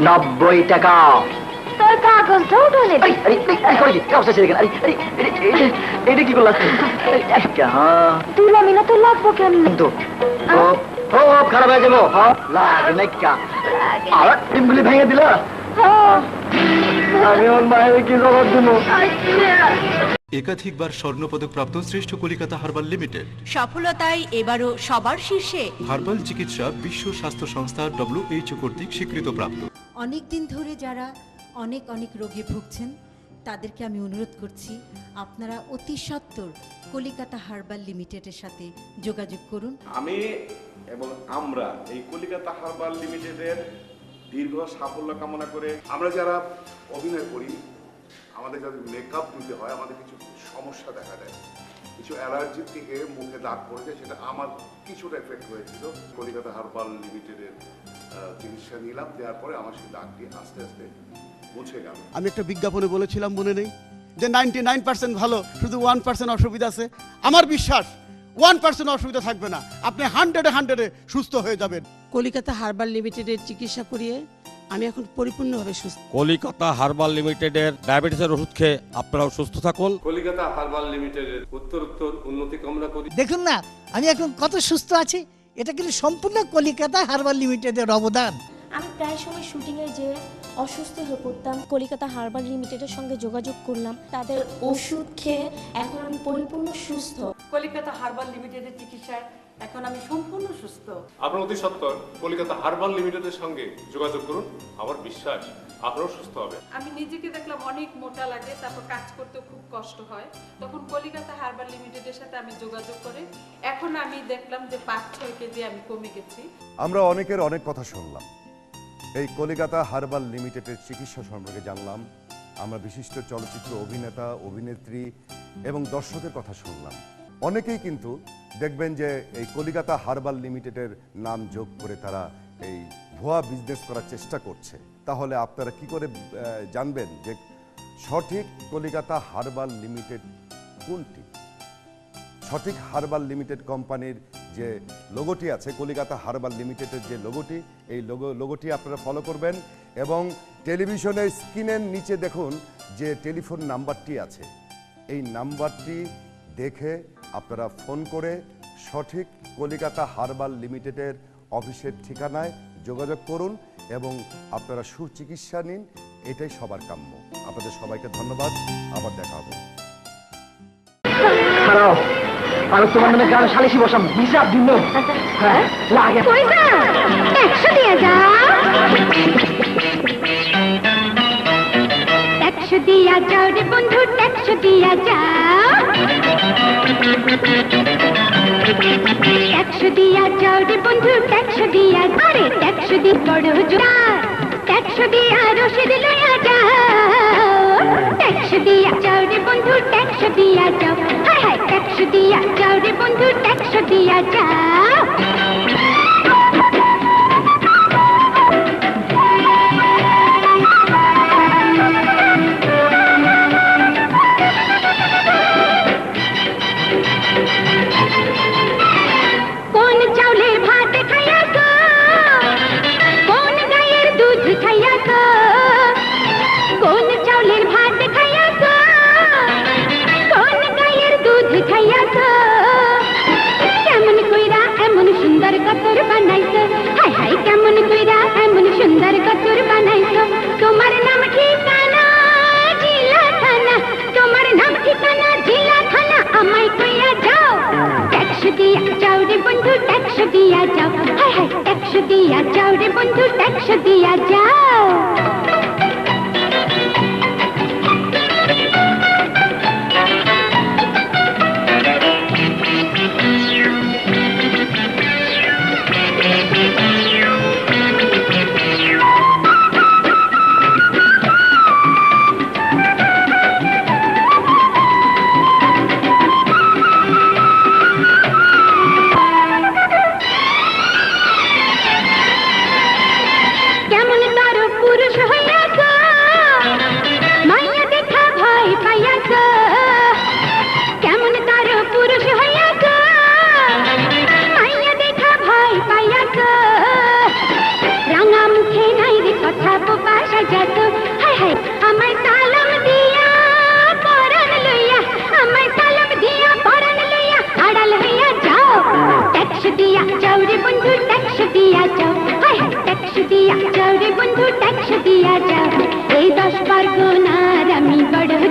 [SPEAKER 11] 90 টাকা।
[SPEAKER 2] তোর কাগজটা উঠানে দে।
[SPEAKER 11] এটা কি করলাম?
[SPEAKER 2] দিলামি না তো লাগবো কেমন?
[SPEAKER 11] খুব খারাপ হয়ে যাবো। লাগে না আবার টিমগুলি ভেঙে দিল। আমি ওর মায়ের কি জবাব দেবো?
[SPEAKER 4] একাধিকবার স্বর্ণপদক প্রাপ্ত শ্রেষ্ঠ কলিকাতা হার্বাল লিমিটেড
[SPEAKER 5] সফলতায় এবারও সবার শীর্ষে।
[SPEAKER 4] হার্বাল চিকিৎসা বিশ্ব স্বাস্থ্য সংস্থা WHO কর্তৃক স্বীকৃতপ্রাপ্ত।
[SPEAKER 5] অনেক দিন ধরে যারা অনেক অনেক রোগে ভুগছেন তাদেরকে আমি অনুরোধ করছি আপনারা অতি সত্বর কলিকাতা হার্বাল লিমিটেডের সাথে যোগাযোগ করুন।
[SPEAKER 12] আমি এবং আমরা এই কলিকাতা হার্বাল লিমিটেডের দীর্ঘ সাফল্য কামনা করে, আমরা যারা অভিনয় করি আমাদের যাদের মেকআপ দিতে হয় আমাদের কিছু সমস্যা দেখা দেয়, কিছু অ্যালার্জির থেকে মুখে দাগ পড়ে যায়, সেটা আমার কিছুটা এফেক্ট হয়েছিল। কলিকাতা হার্বাল লিমিটেডের চিকিৎসা নিলাম, দেওয়ার পরে আমার সেই দাগটি আস্তে আস্তে মুছে গেল।
[SPEAKER 7] আমি একটা বিজ্ঞাপনে বলেছিলাম মনে নেই যে 99% ভালো, শুধু 1% অসুবিধা আছে। আমার বিশ্বাস 1% অসুবিধা থাকবে না, আপনি 100-এ সুস্থ হয়ে যাবেন।
[SPEAKER 8] কলিকাতা হার্বাল লিমিটেডের চিকিৎসা করিয়ে আমি এখন পরিপূর্ণভাবে সুস্থ।
[SPEAKER 9] কলিকাতা হার্বাল লিমিটেডের ডায়াবেটিসের ওষুধ খেয়ে আপনারাও সুস্থ থাকুন।
[SPEAKER 12] কলিকাতা হার্বাল লিমিটেডের উত্তরোত্তর উন্নতি কামনা করি।
[SPEAKER 8] দেখুন না আমি এখন কত সুস্থ আছি, এটা কিন্তু সম্পূর্ণ কলিকাতা হার্বাল লিমিটেডের অবদান।
[SPEAKER 2] আমি প্রায় সময় শুটিংয়ে যে অসুস্থ হয়ে পড়তাম, কলিকাতা হার্বাল লিমিটেডের সঙ্গে যোগাযোগ করলাম, তাদের ওষুধ খেয়ে এখন আমি পরিপূর্ণ সুস্থ।
[SPEAKER 10] কলিকাতা হার্বাল লিমিটেডের চিকিৎসায় এখন আমি সম্পূর্ণ সুস্থ।
[SPEAKER 12] আপনার অতি সত্বর কলিকাতা হার্বাল লিমিটেডের সঙ্গে যোগাযোগ করুন, আমার বিশ্বাস আপনারাও সুস্থ হবে।
[SPEAKER 10] আমি নিজেকে দেখলাম অনেক মোটা লাগে, তারপর কাজ করতে খুব কষ্ট হয়, তখন কলিকাতা হার্বাল লিমিটেডের সাথে আমি যোগাযোগ করে এখন আমি দেখলাম যে 5-6 কেজি আমি কমে গেছি।
[SPEAKER 6] আমরা অনেকের অনেক কথা শুনলাম, এই কলিকাতা হার্বাল লিমিটেডের চিকিৎসা সম্পর্কে জানলাম, আমরা বিশিষ্ট চলচ্চিত্র অভিনেতা অভিনেত্রী এবং দর্শকের কথা শুনলাম। অনেকেই কিন্তু দেখবেন যে এই কলিকাতা হার্বাল লিমিটেডের নাম যোগ করে তারা এই ভুয়া বিজনেস করার চেষ্টা করছে। তাহলে আপনারা কি করে জানবেন যে সঠিক কলিকাতা হার্বাল লিমিটেড কোনটি? সঠিক হার্বাল লিমিটেড কোম্পানির যে লোগোটি আছে, কলিকাতা হার্বাল লিমিটেডের যে লোগোটি, এই লোগোটি আপনারা ফলো করবেন এবং টেলিভিশনের স্ক্রিনের নিচে দেখুন যে টেলিফোন নাম্বারটি আছে, এই নাম্বারটি দেখে আপনারা ফোন করে সঠিক কলিকাতা হার্বাল লিমিটেডের অফিসের ঠিকানায় যোগাযোগ করুন এবং আপনারা সুচিকিৎসা নিন, এটাই সবার কাম্য। আপনাদের সবাইকে ধন্যবাদ, আবার দেখা হবে।
[SPEAKER 11] আমি তোমার নামে গ্রামে সালিশি বসাম, হিসাব দিন। হ্যাঁ লাগে
[SPEAKER 2] 100 দিয়ে যাও, 100 দিয়া যাও রে বন্ধু, 100 দিয়া যাও, 100 দিয়া যাও রে বন্ধু, 100 দিয়া। আরে 100 দি বড় জোয়ার, 100 দিয়া রশিদ লয়া যাও, 100 দিয়া যাও রে বন্ধু, 100 দিয়া যাও, হায় হায় 100 দিয়া যাও রে বন্ধু, 100 দিয়া যাও।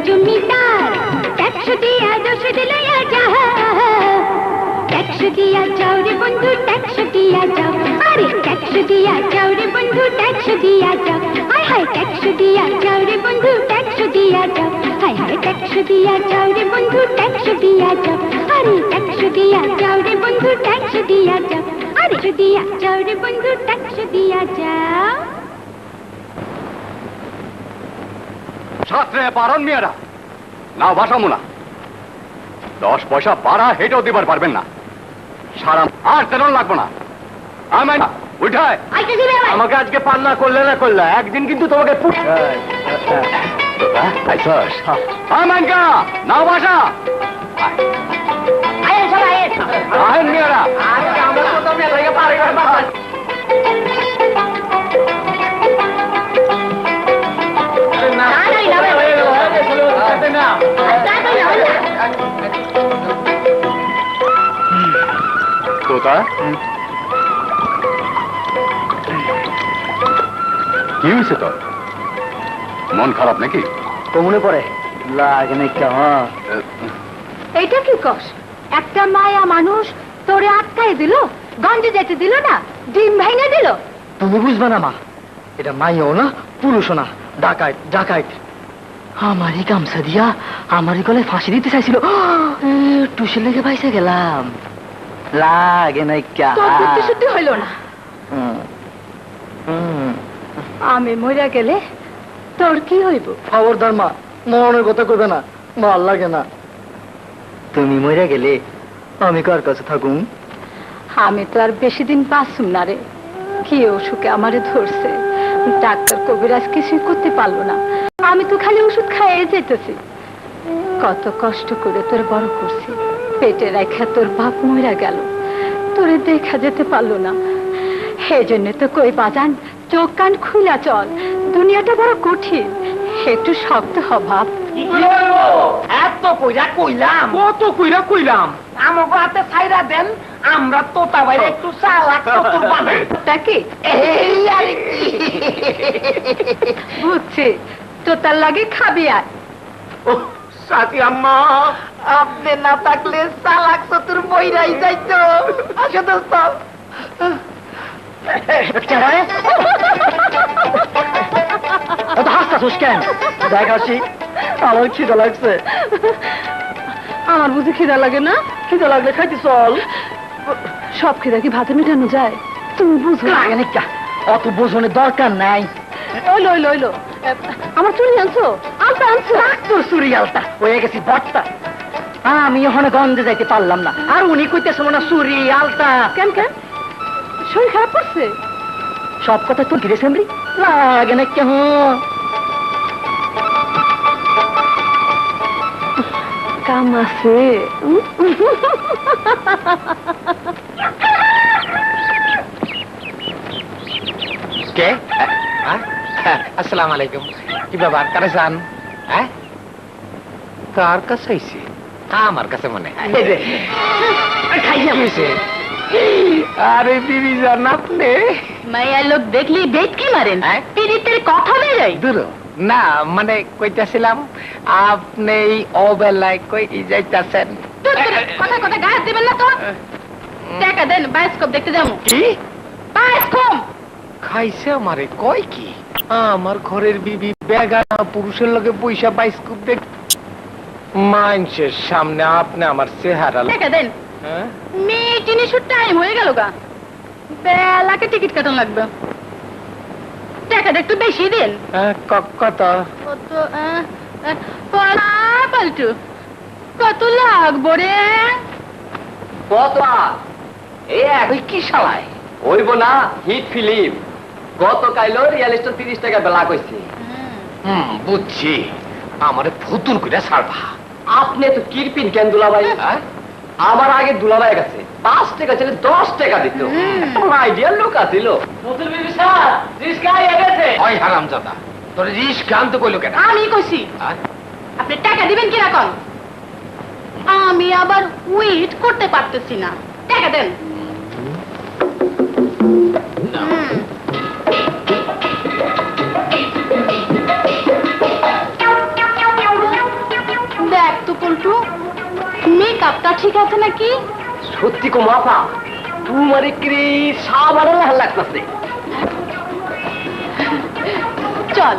[SPEAKER 2] জমিদার ট্যাক্স দিয়া রসিদ লইয়া যা ট্যাক্স দিয়া যাও রে বন্ধু ট্যাক্স দিয়া যাও আরে ট্যাক্স দিয়া যাও রে বন্ধু ট্যাক্স দিয়া যাও হায় হায় ট্যাক্স দিয়া যাও রে বন্ধু ট্যাক্স দিয়া যাও হায় হায় ট্যাক্স দিয়া যাও রে বন্ধু ট্যাক্স দিয়া যাও আরে ট্যাক্স দিয়া যাও রে বন্ধু ট্যাক্স দিয়া যাও আরে দিয়া যাও রে বন্ধু ট্যাক্স দিয়া যাও
[SPEAKER 1] ছাত্রে পারন মেয়েরা না বাসামো না 10 পয়সা পাড়া হেঁটেও দিবার পারবেন না সারা আর তেরন লাগবো না আমি না উঠায় আমাকে আজকে পান্না করলে না করলে একদিন কিন্তু তোমাকে না বাসা মেয়েরা তোতা কি হয়েছে তোর মন খারাপ নাকি
[SPEAKER 11] কমনে পড়ে লাগে না কেমন
[SPEAKER 2] এইটা কি কস একটা মায়া মানুষ তোরে আটকাই দিল গঞ্জে যেতে দিল না ডিম ভেঙে দিল
[SPEAKER 11] তুমি বুঝবে না মা এটা মাইও না পুরুষও না ডাকাইত ডাকাইত আমারই গামছা দিয়া আমারই গলায় ফাঁসি দিতে চাইছিল টুসি লেগে পাইছে গেলাম লাগে না
[SPEAKER 2] শুদ্ধি হইল না আমি মরিয়া গেলে তোর কি হইব
[SPEAKER 11] খবরদার মা মরণের কথা করবে না ভাল লাগে না তুমি মরিয়া গেলে আমি কার কাছে থাকুম
[SPEAKER 2] আমি তো আর বেশি দিন বাঁচুম না রে কি অসুখে আমারে ধরছে ডাক্তার কবিরাজ কিছুই করতে পারলো না আমি তো খালি ওষুধ খাইয়ে যেতেছি কত কষ্ট করে তোর বড় করছি পেটে রেখা তোর বাপ মরা গেল তোরে দেখা যেতে পারলো না সেই জন্য তো কই বাজান চোখ কান খুলা চল দুনিয়াটা বড় কঠিন একটু শক্ত হবাব
[SPEAKER 11] এত কইরা কইলাম কত কইরা কইলাম আমাকে হাতে ছাইরা দেন আমরা তোতা বাইরে একটু চালাক চতুর বানাই
[SPEAKER 2] কি
[SPEAKER 11] এই আর কি
[SPEAKER 2] বুঝছি তোতার লাগে খাবি আর
[SPEAKER 11] সাথী আম্মা আপনি না থাকলে চালাক চতুর বইরাই যাইতো আসো দোস্ত হাসতাছিস কেন দেখ আসি আমার খিদা লাগছে
[SPEAKER 2] আমার বুঝি খিদা লাগে না
[SPEAKER 11] খিদা লাগলে খাইতে চল
[SPEAKER 2] সব খিদা কি ভাতে মেটানো যায় তুমি বুঝো
[SPEAKER 11] লাগে না অত বোঝনের দরকার নাই
[SPEAKER 2] ওইলো ওইলো ওইলো আমার চুরি আনছো আলতা আনছো
[SPEAKER 11] তোর চুরি আলতা হয়ে গেছি বট্টা আমি ওখানে গন্ধে যাইতে পারলাম না আর উনি কইতেছে না চুরি আলতা
[SPEAKER 2] কেন কেন শরীর খারাপ করছে
[SPEAKER 11] সব কথা তো ঘিরে সামরি লাগে না কেন
[SPEAKER 2] কাম আছে
[SPEAKER 1] কে আসসালামু আলাইকুম কি ব্যাপার কারে যান হ্যাঁ কার কাছে আইছে আমার কাছে মনে হয় আরে বিবি জান আপনি
[SPEAKER 2] মায়া লোক দেখলি বেদ কি মারেন পিরিতের কথা বেরাই
[SPEAKER 1] দূর না মানে কইতাছিলাম আপনি এই অবেলায় কই যাইতাছেন
[SPEAKER 2] কথা কথা গায়ে দিবেন না তো টাকা দেন বায়োস্কোপ দেখতে যাবো
[SPEAKER 1] কি
[SPEAKER 2] বায়োস্কোপ
[SPEAKER 1] খাইছে আমারে কয় কি আমার ঘরের বিবি বেগানা পুরুষের লগে পয়সা বাইস্কুপ দেখ মানুষের সামনে আপনি আমার চেহারা
[SPEAKER 2] টাকা দেন মিটিনি শুট টাইম হয়ে গেল গা বেলাকে টিকিট কাটানো লাগবে টাকাটা একটু বেশি দেন
[SPEAKER 1] কত
[SPEAKER 2] কত পাল্টু কত লাগবো রে
[SPEAKER 11] কত এই কি শালায় হইব না হিট ফিল্ম গত কাইলো রিয়েল স্টোর 30 টাকা বেলা কইছে
[SPEAKER 1] বুঝছি আমারে ফুতুল কইরা ছাড়বা
[SPEAKER 11] আপনি তো কিরপিন কেন দুলাভাই আমার আগে দুলাভাই গেছে 5 টাকা ছিল 10 টাকা দিত আইডিয়া লোক আছিল নতুন বিবি স্যার রিস্কা আইয়া গেছে
[SPEAKER 1] ওই হারামজাদা তোর রিস্কা আনতে কইলো কেন
[SPEAKER 2] আমি কইছি আপনি টাকা দিবেন কি রাখুন আমি আবার ওয়েট করতে পারতেছি না টাকা দেন মেকআপটা ঠিক আছে নাকি?
[SPEAKER 11] সত্যি কো মাফা তোমার কি সাবারে লাল লাগতেছে।
[SPEAKER 2] চল।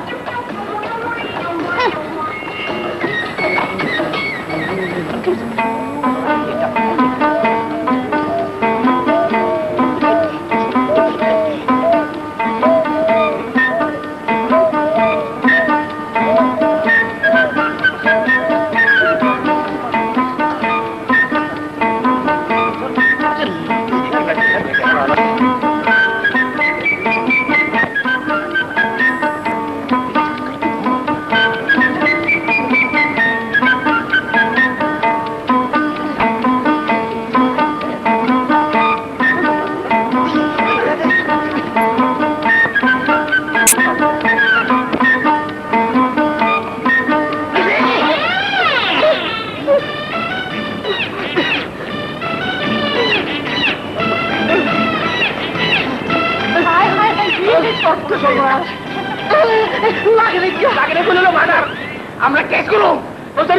[SPEAKER 11] আমরা কেস করো,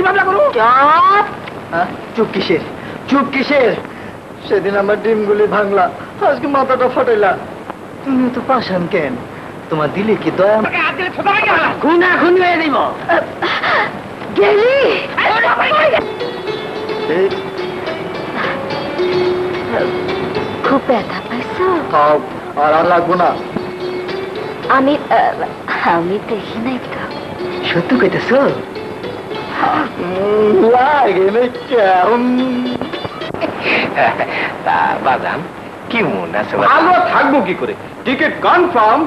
[SPEAKER 11] মামলা করো। চুপ কিসের, চুপ কিসের? সেদিন আমার ডিমগুলি ভাঙলা, আজকে মাথাটা ফাটাইলা। তুমি তো পাশান কেন? তোমার দিলে কি দয়া? খুনা খুনি হয়ে দিব। গেলি
[SPEAKER 2] খুব ব্যথা পাইছো?
[SPEAKER 11] আর লাগবো না।
[SPEAKER 2] আমি আমি দেখি নাই তো।
[SPEAKER 11] সত্যি কইতেছ? লাগে না কেমন?
[SPEAKER 1] বাজান কি মন আছে?
[SPEAKER 3] ভালো থাকবো কি করে? Ticket confirm.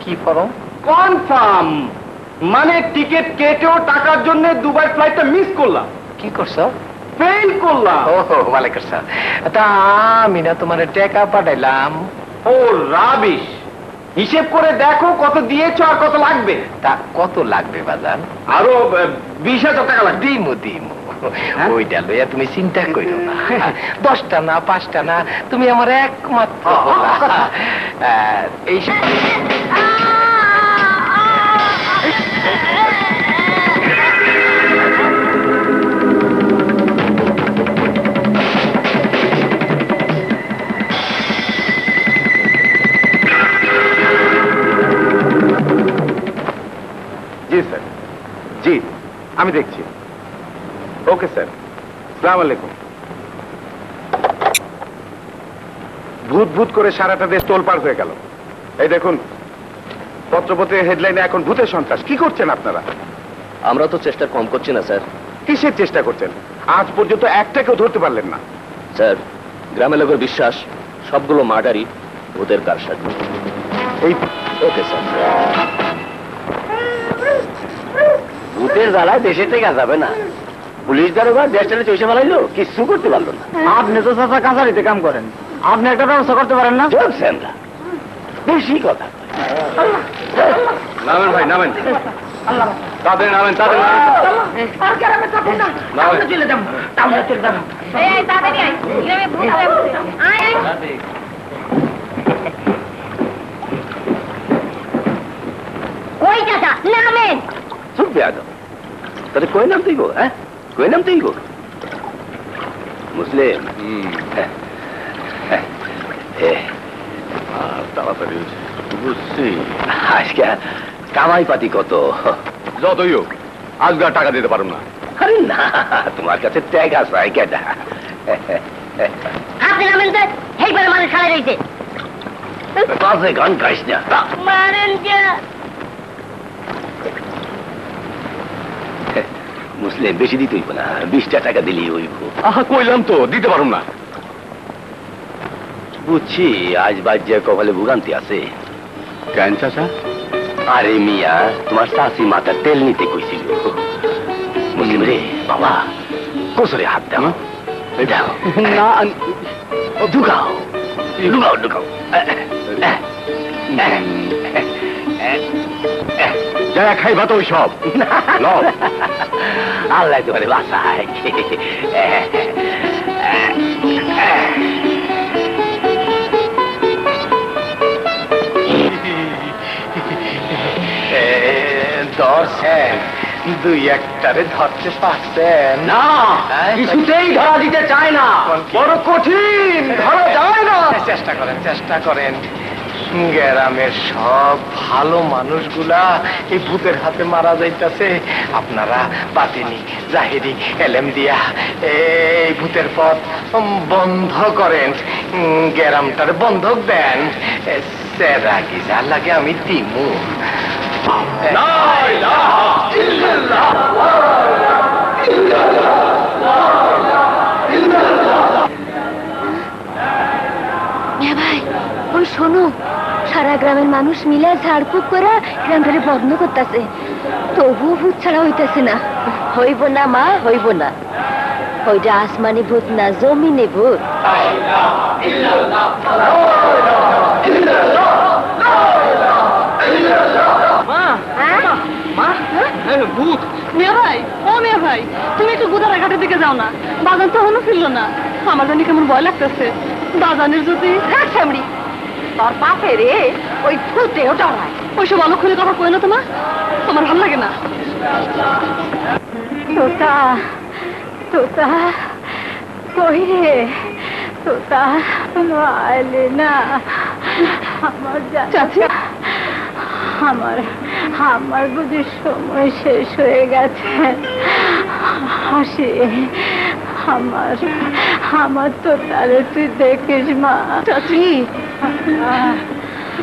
[SPEAKER 1] কি করো?
[SPEAKER 3] কনফার্ম মানে টিকিট কেটেও টাকার জন্য দুবাই ফ্লাইটটা মিস করলাম।
[SPEAKER 1] কি করছো?
[SPEAKER 3] ফেল করলাম।
[SPEAKER 1] ওহো ভালো করছো। তা আমি না তোমার টাকা পাঠাইলাম।
[SPEAKER 3] ও রাবিশ, হিসেব করে দেখো কত দিয়েছো আর কত লাগবে।
[SPEAKER 1] তা কত লাগবে বাজান?
[SPEAKER 3] আরো 20,000 টাকা লাগবে।
[SPEAKER 1] দিমু দিমু, ওইটা লইয়া তুমি চিন্তা করো না। 10টা না 5টা না, তুমি আমার একমাত্র বলা। এই
[SPEAKER 12] জি স্যার, জি আমি দেখছি। ওকে স্যার, আসসালামু আলাইকুম। ভূত ভূত করে সারাটা দেশ তোলপাড় হয়ে গেল। এই দেখুন পত্রপত্রের হেডলাইনে এখন ভূতের সন্ত্রাস। কি করছেন আপনারা?
[SPEAKER 11] আমরা তো চেষ্টা কম করছি না স্যার।
[SPEAKER 12] কিসের চেষ্টা করছেন? আজ পর্যন্ত একটাকেও ধরতে পারলেন না।
[SPEAKER 11] স্যার, গ্রামের লোকের বিশ্বাস সবগুলো মার্ডারই ভূতের কারসাজি।
[SPEAKER 12] এই
[SPEAKER 11] ওকে স্যার।
[SPEAKER 1] ভূতের জ্বালায় দেশে থেকে যাবে না। পুলিশ দারোগা দেশটারে চষে ফেলাইলো, কিছু করতে পারলো না।
[SPEAKER 11] আপনি তো চাচা কাছারিতে কাম করেন, আপনি একটা ব্যবস্থা করতে পারেন না?
[SPEAKER 1] বেশি কথা।
[SPEAKER 3] নামেন ভাই, নামেন। তাদের নামেন, তাদের নামেন।
[SPEAKER 2] কই চাচা নামেন?
[SPEAKER 1] চুপ বেয়াদব, তাহলে কই নাম তুইব? হ্যাঁ, কই নাম তুইব? মুসলিম।
[SPEAKER 12] তাড়াতাড়ি
[SPEAKER 1] বুঝছি। আজকে কামাই পাতি কত?
[SPEAKER 12] যতই হোক আজকে আর টাকা দিতে পারো না।
[SPEAKER 1] আরে না, তোমার কাছে ট্যাগ আছে কেটা?
[SPEAKER 2] আপনি নামেন যে এইবারে মানুষ খাড়া রয়েছে।
[SPEAKER 1] কাজে গান গাইস না।
[SPEAKER 2] মারেন যে
[SPEAKER 1] মুসলিম বেশি দিতে হইব না, 20টা টাকা দিলেই হইব।
[SPEAKER 12] আহা কইলাম তো দিতে পারো না।
[SPEAKER 1] বুঝছি আজ বাজ্যে কপালে ভোগান্তি আছে।
[SPEAKER 12] কেন চাচা?
[SPEAKER 1] আরে মিয়া, তোমার শাশি মাথা তেল নিতে কইছিল। মুসলিম রে বাবা, কোসরে হাত দাও। দাও
[SPEAKER 11] না,
[SPEAKER 1] ঢুকাও ঢুকাও ঢুকাও।
[SPEAKER 12] যা খাইবা তো ওই সব।
[SPEAKER 1] আল্লাহ তোমার বাসায়। ধরছেন দুই একটারে ধরতে পারছেন?
[SPEAKER 3] না, কিছুতেই ধরা দিতে চায় না, বড় কঠিন, ধরা যায় না।
[SPEAKER 1] চেষ্টা করেন, চেষ্টা করেন। গ্রামের সব ভালো মানুষগুলা এই ভূতের হাতে মারা যাইতেছে। আপনারা বাতিনি জাহিরি এলেম দিয়া এই ভূতের পথ বন্ধ করেন, গ্রামটার বন্ধক দেন। সেরা কি যা লাগে আমি দিমু।
[SPEAKER 2] ভাই ওই শোনো, সারা গ্রামের মানুষ মিলে ঝাড়ফুঁক করে গ্রামটারে বন্ধ করতেছে, তবুও ভূত ছাড়া হইতেছে না। হইব না মা, হইব না। ওইটা আসমানি ভূত না, জমিনে ভূত।
[SPEAKER 11] ভূত মিয়া ভাই, ও মিয়া ভাই, তুমি একটু গুদারা ঘাটের দিকে যাও না, বাজান তো এখনো ফিরলো না। আমার জানি কেমন ভয় লাগতেছে, বাজানের যদি
[SPEAKER 2] সামরি তোর বাপে রে ওই ভূতেও ডরায়।
[SPEAKER 11] ওইসব অলক্ষণে কথা কই না তোমার, আমার ভালো লাগে না।
[SPEAKER 2] তোতা, তোতা কই রে তোতা, আইলে না আমার চাচি, আমার আমার বুঝি সময় শেষ হয়ে গেছে। হাসি আমার আমার তোতারে তুই দেখিস মা।
[SPEAKER 11] চাচি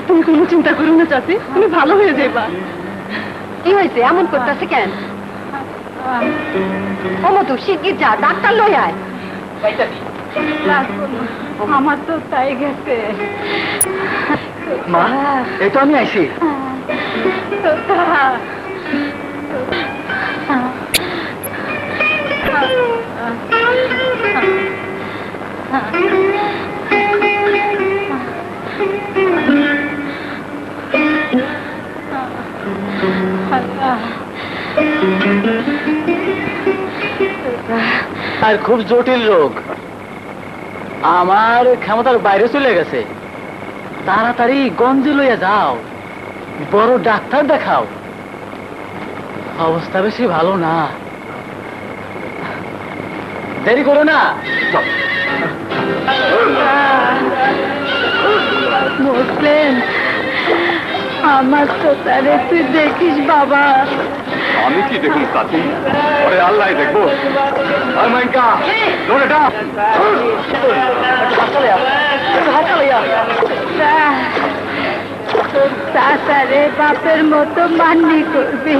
[SPEAKER 11] তুমি কোনো চিন্তা করো না চাচি, তুমি ভালো হয়ে যাইবা।
[SPEAKER 2] কি হয়েছে এমন করতেছে কেন? ও মতো শিগগির যা, ডাক্তার লই আয়। আমার তো তাই গেছে
[SPEAKER 3] মা, এই তো আমি আইছি। আর খুব জটিল রোগ, আমার ক্ষমতার বাইরে চলে গেছে। তাড়াতাড়ি গঞ্জে লইয়া যাও, বড় ডাক্তার দেখাও, অবস্থা বেশি ভালো না। দেরি করো না।
[SPEAKER 2] মুসলিম, আমার তো তারে তুই দেখিস বাবা।
[SPEAKER 12] আমি কি দেখুন কাকি, ওরে আল্লাহ দেখবো।
[SPEAKER 2] তারে বাপের মতো মান্যি করবি।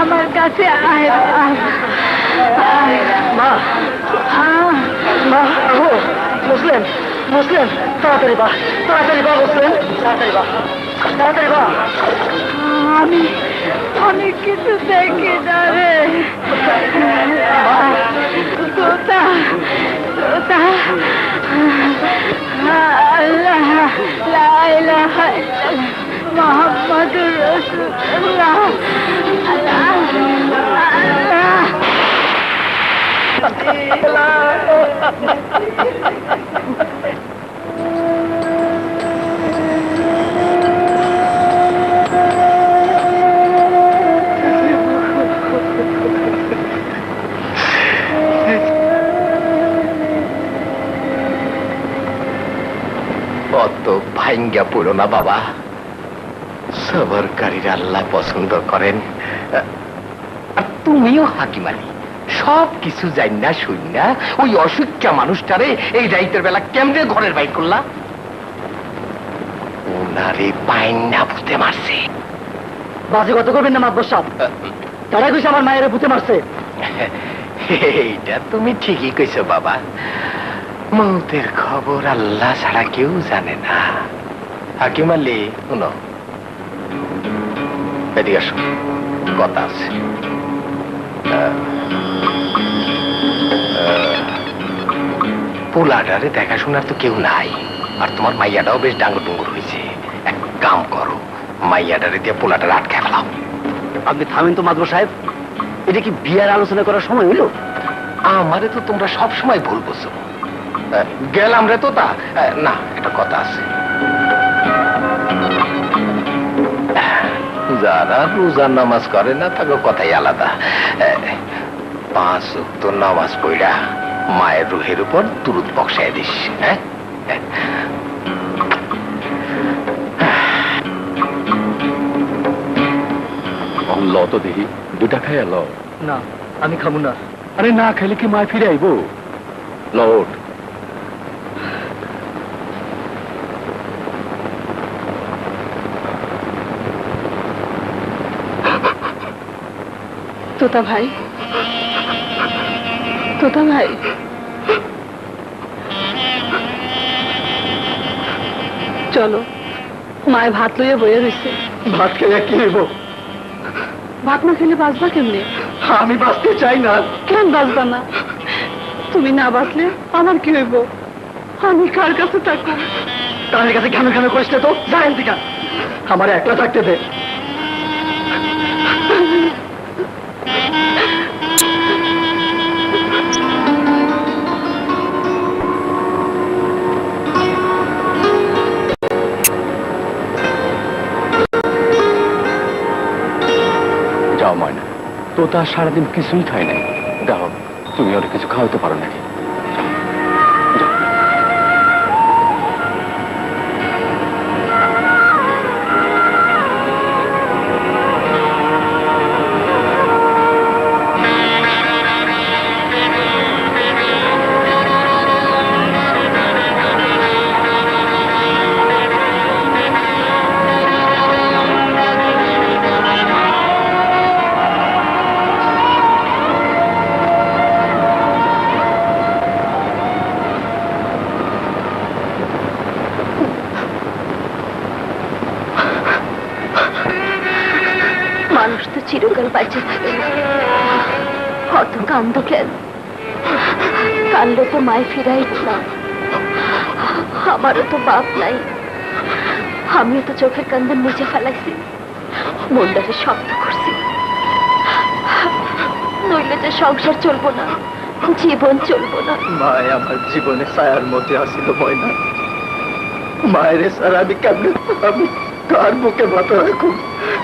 [SPEAKER 2] আমার কাছে আয়
[SPEAKER 3] মা, মুসলিম, মুসলিম, তাড়াতাড়ি বা, তাড়াতাড়ি বা মুসলিম, তাড়াতাড়ি বা, তাড়াতাড়ি বা।
[SPEAKER 2] আমি অনেক কিছু দেখি না রে তোতা, তোতা। আল্লাহ লা ইলাহা ইল্লাল্লাহ মুহাম্মাদুর রাসূলুল্লাহ। আল্লাহ আল্লাহ।
[SPEAKER 1] অত ভাঙ্গা পড়ো না বাবা, সবরকারীর আল্লাহ পছন্দ করেন। আর তুমিও হাকিম আলী, সব কিছু জান্না শুননা ওই অশিক্ষা মানুষটারে এই রাইতের বেলা কেমনে ঘরের বাইর করলা? ওনারে পাইন্না ভূতে মারছে।
[SPEAKER 3] বাজে কত করবেন না মাতবর সাহেব, তারা কইছে আমার মায়ের ভূতে মারছে।
[SPEAKER 1] এইটা তুমি ঠিকই কইছো বাবা, মৌতের খবর আল্লাহ ছাড়া কেউ জানে না। হাকিম আলী শুনো, এদিকে আসো, কথা আছে। পোলাডারে দেখাশোনার তো কেউ নাই, আর তোমার মাইয়াটাও বেশ ডাঙ্গর ডুঙ্গুর হয়েছে। এক কাম করো, মাইয়াডারে দিয়ে পোলাডারে আটকে ফেলাও।
[SPEAKER 3] আপনি থামেন তো মাতবর সাহেব, এটা কি বিয়ার আলোচনা করার সময় হইল?
[SPEAKER 1] আমারে তো তোমরা সব সময় ভুল বুঝছো। গেলাম রে তো তা না, এটা কথা আছে। যারা রোজার নামাজ করে না তাকে কথাই আলাদা। 5 ওয়াক্ত নামাজ পড়া মায়ের রুহের উপর দুরূদ বক্সায় দিস। হ্যাঁ, ল তো দেখি, 2টা খাই ল।
[SPEAKER 3] না, আমি খাবো না।
[SPEAKER 1] আরে না খেলে কি মায় ফিরে আইব? লট
[SPEAKER 10] তোতা ভাই, তোতা ভাই, চলো, মায়ে ভাত লইয়া বইয়া রয়েছে।
[SPEAKER 3] ভাত খেয়ে কি হইব?
[SPEAKER 10] ভাত না খেলে বাঁচবা কেমনে?
[SPEAKER 3] আমি বাঁচতে চাই না।
[SPEAKER 10] কেন বাঁচবা না? তুমি না বাঁচলে আমার কি হইব? আমি কার কাছে থাকবো?
[SPEAKER 3] তাদের কাছে কেন কেন করিস না তো? যাই দিকা, আমার একলা থাকতে দে।
[SPEAKER 1] যাও ময়না, তো তার সারাদিন কিছুই খায় নাই। যাও, তুমি ওর কিছু খাওয়াতে পারো নাকি?
[SPEAKER 2] মানুষ তো চিরকাল বাঁচে থাকে না, অত কান্দ কেন? কান্দলে তো মায় ফিরাইব না। আমারও তো বাপ নাই, আমিও তো চোখের কান্দে মুছে ফেলাইছি, মনটাকে শক্ত করছি। নইলে যে সংসার চলবো না, জীবন চলবো না।
[SPEAKER 3] মায় আমার জীবনে ছায়ার মধ্যে আসিল ময়না। মায়ের সারা আমি কেমন, আমি কার বুকে মাথা রাখুন,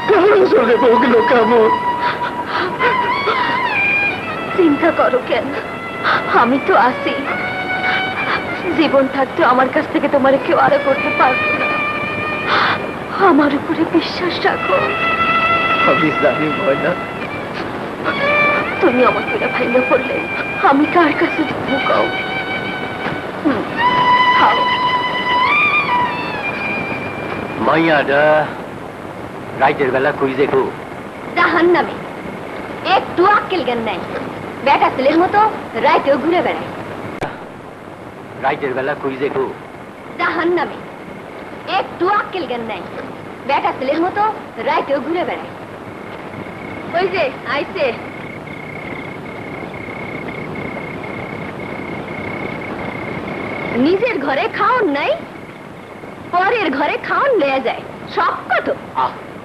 [SPEAKER 3] কার আসলে বগলো কেমন?
[SPEAKER 2] চিন্তা করো কেন, আমি তো আছি। জীবন থাকতে আমার কাছ থেকে তোমার কেউ আড়া করতে পারবো না। আমার উপরে বিশ্বাস রাখো।
[SPEAKER 3] আমি জানি ময়না,
[SPEAKER 2] তুমি আমার করে ভাইয়া পড়লে আমি কার কাছে ঢুকাও? খাও।
[SPEAKER 3] মাইয়াটা রাইতের বেলা কই যে গো?
[SPEAKER 2] জাহান্নামে, একটু আক্কেল জ্ঞান নাই। বেটা ছেলের মতো রাইতেও ঘুরে বেড়ায়।
[SPEAKER 3] রাইতের বেলা কই যে গো?
[SPEAKER 2] জাহান্নামে, একটু আক্কেল জ্ঞান নাই। বেটা ছেলের মতো রাইতেও ঘুরে বেড়ায়। ওই যে আইছে। নিজের ঘরে খাওন নাই, পরের ঘরে খাওন লয়ে যায়। সব কত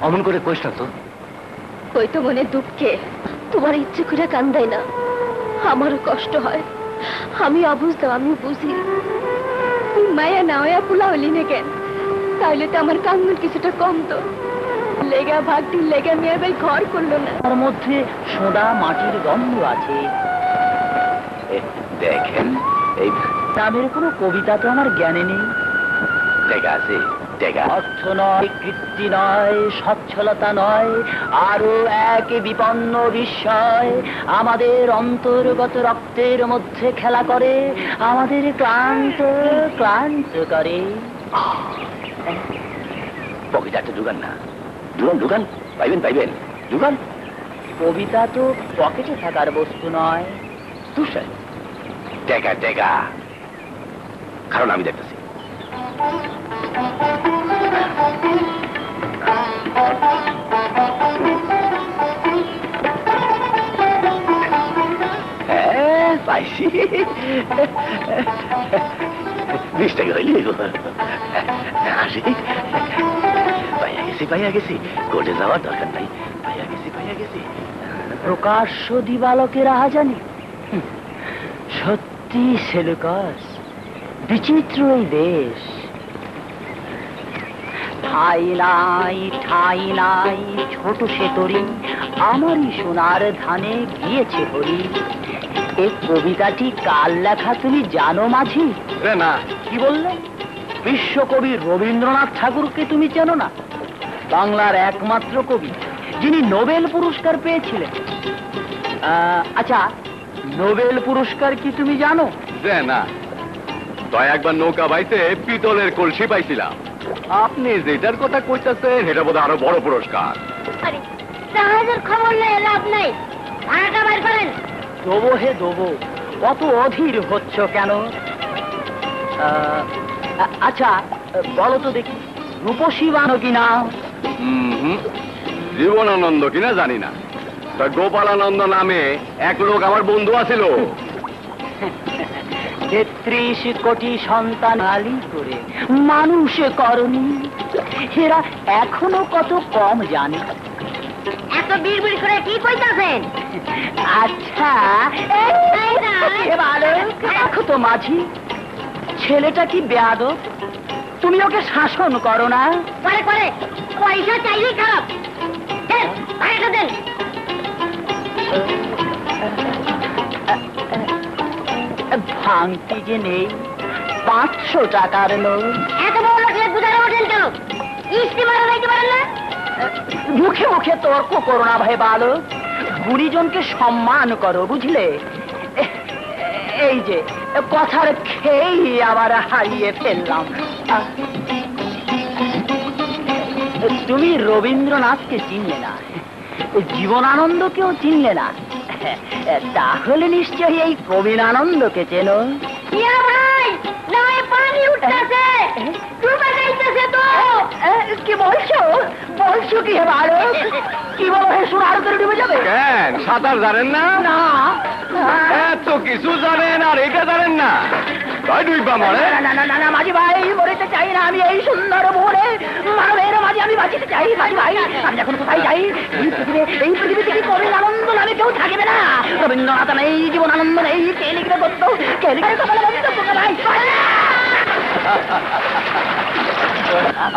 [SPEAKER 3] অমন করে কইস না তো।
[SPEAKER 2] কই তো মনে দুঃখে তোমার ইচ্ছে করে কান্দাই না, আমারও কষ্ট হয়। আমি অবুঝতাম, আমি বুঝি। মায়া না হইয়া পোলা হলি না কেন? তাহলে তো আমার কান্দন কিছুটা কমতো। লেগা ভাগটি লেগা মেয়ে ভাই ঘর করলো না।
[SPEAKER 11] তার মধ্যে সোদা মাটির গন্ধ আছে।
[SPEAKER 1] দেখেন, এই
[SPEAKER 11] নামের কোনো কবিতা তো আমার জ্ঞানে নেই।
[SPEAKER 1] দেখা আছে, দেখা।
[SPEAKER 11] অর্থ নয়, কীর্তি নয়, সচ্ছলতা নয়, আরো এক বিপন্ন বিস্ময় আমাদের অন্তর্গত রক্তের মধ্যে খেলা করে, আমাদের ক্লান্ত ক্লান্ত করে।
[SPEAKER 1] পকেটে ঢুকান না, ঢুকান ঢুকান, পাইবেন পাইবেন, ঢুকান।
[SPEAKER 11] কবিতা তো পকেটে থাকার বস্তু নয়।
[SPEAKER 1] তুষার টেকা টেকা, কারণ আমি দেখতেছি। হ্যাঁ, পাইছি। 20 টাকা হইলি আসি। পাইয়া গেছি, কোর্টে যাওয়ার দরকার নাই। পাইয়া গেছি।
[SPEAKER 11] প্রকাশ্য দিবালকের আহাজানি। সত্যি সেলুকাস, বিচিত্র এই দেশ। ঠাই নাই ঠাই নাই ছোট সে তরি আমারই সোনার ধানে গিয়েছে হরি। এই কবিতাটি কার লেখা তুমি জানো মাঝি?
[SPEAKER 1] না।
[SPEAKER 11] কি বললে? বিশ্বকবি রবীন্দ্রনাথ ঠাকুরকে তুমি চেনো না? বাংলার একমাত্র কবি যিনি নোবেল পুরস্কার পেয়েছিলেন। আচ্ছা, নোবেল পুরস্কার কি তুমি জানো?
[SPEAKER 1] না, তো একবার নৌকা বাইতে পিতলের কলসি পাইছিলাম। আপনি যেটার কথা কইতাছেন সেটা বোধহয় আরো বড় পুরস্কার।
[SPEAKER 2] জাহাজের খবর নেই, লাভ নাই, ভাড়াটা বাইর করেন।
[SPEAKER 11] দেবো হে দেবো, কত অধীর হচ্ছ কেন? আচ্ছা বলো তো দেখি, রূপসী বানো কিনা?
[SPEAKER 1] জীবনানন্দ কিনা জানি না, গোপালানন্দ নামে এক লোক আমার বন্ধু আছিল।
[SPEAKER 11] 33 কোটি সন্তান আলি করে মানুষে করনি, এরা এখনো কত কম জানে।
[SPEAKER 2] এত বিড়বিড় করে কি কইতাছেন?
[SPEAKER 11] আচ্ছা দেখো তো মাঝি, ছেলেটা কি বেয়াদব, তুমি ওকে শাসন করো না?
[SPEAKER 2] করে করে, পয়সা চাইলেই খারাপ। দেন, ভাড়াটা দেন।
[SPEAKER 11] ভাঙতি যে নেই, 500 টাকার নোট।
[SPEAKER 2] এত বড় লোক বুঝানো ওঠেন কেন? ইস্তি মারা যাইতে পারেন না?
[SPEAKER 11] মুখে মুখে তর্ক করো না ভাই বালক, গুরুজনকে সম্মান করো, বুঝলে? এই যে কথার খেয়েই আবার হারিয়ে ফেললাম। তুমি রবীন্দ্রনাথকে চিনলে না, জীবনানন্দকেও চিনলে না, তাহলে নিশ্চয়ই এই কবিরানন্দকে চেনো?
[SPEAKER 2] ভাই, নয় পানি উঠতেছে, ডুবে যাইতেছে তো।
[SPEAKER 11] কি বলছো? বলছো কি হে বালক? কি বলো হে, সোনার করে ডুবে যাবে?
[SPEAKER 1] কেন, সাঁতার জানেন না?
[SPEAKER 11] না।
[SPEAKER 1] এত কিছু জানেন আর এটা জানেন না?
[SPEAKER 11] না মাঝি ভাই, মরিতে চাই না আমি এই সুন্দর মোহরে, মানবের মাঝে আমি বাঁচিতে চাই। মাঝি ভাই, আমি এখন কোথায় যাই? এই পৃথিবীতে কি কবিরানন্দ নামে কেউ থাকবে না? রবীন্দ্রনাথ নেই, জীবনানন্দ নেই, কে লিখতে করত, কে লিখে কথা বলতে ভাই।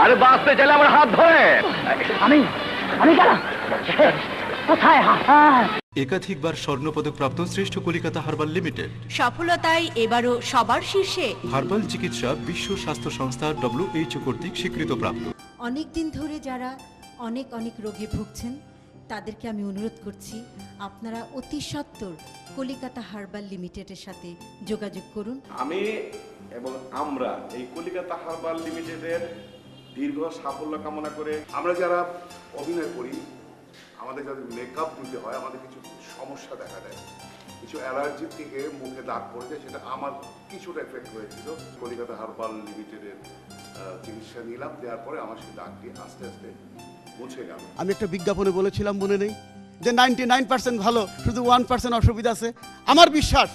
[SPEAKER 1] আরে বাঁচতে চাইলে আমার হাত ধরে।
[SPEAKER 11] আমি গেলাম কোথায়?
[SPEAKER 4] একাধিকবার স্বর্ণপদক প্রাপ্ত শ্রেষ্ঠ কলিকাতা হার্বাল লিমিটেড
[SPEAKER 5] সফলতায় এবারও সবার শীর্ষে।
[SPEAKER 4] হার্বাল চিকিৎসা বিশ্ব স্বাস্থ্য সংস্থা WHO কর্তৃক স্বীকৃতপ্রাপ্ত।
[SPEAKER 5] অনেক দিন ধরে যারা অনেক অনেক রোগে ভুগছেন তাদেরকে আমি অনুরোধ করছি, আপনারা অতি সত্বর কলিকাতা হার্বাল লিমিটেডের সাথে যোগাযোগ করুন।
[SPEAKER 12] আমি এবং আমরা এই কলিকাতা হার্বাল লিমিটেডের দীর্ঘ সাফল্য কামনা করে, আমরা যারা অভিনয় করি, আমাদের যাদের মেকআপ দিতে হয়, আমাদের কিছু সমস্যা দেখা দেয়, কিছু অ্যালার্জি থেকে মুখে দাগ পড়ে যায়, সেটা আমার কিছুটা এফেক্ট হয়েছিল। কলিকাতা হার্বাল লিমিটেডের চিকিৎসা নিলাম, দেওয়ার পরে আমার সেই দাগটি আস্তে আস্তে মুছে গেল।
[SPEAKER 7] আমি একটা বিজ্ঞাপনে বলেছিলাম, মনে নেই, যে 99% ভালো, শুধু 1% অসুবিধা আছে। আমার বিশ্বাস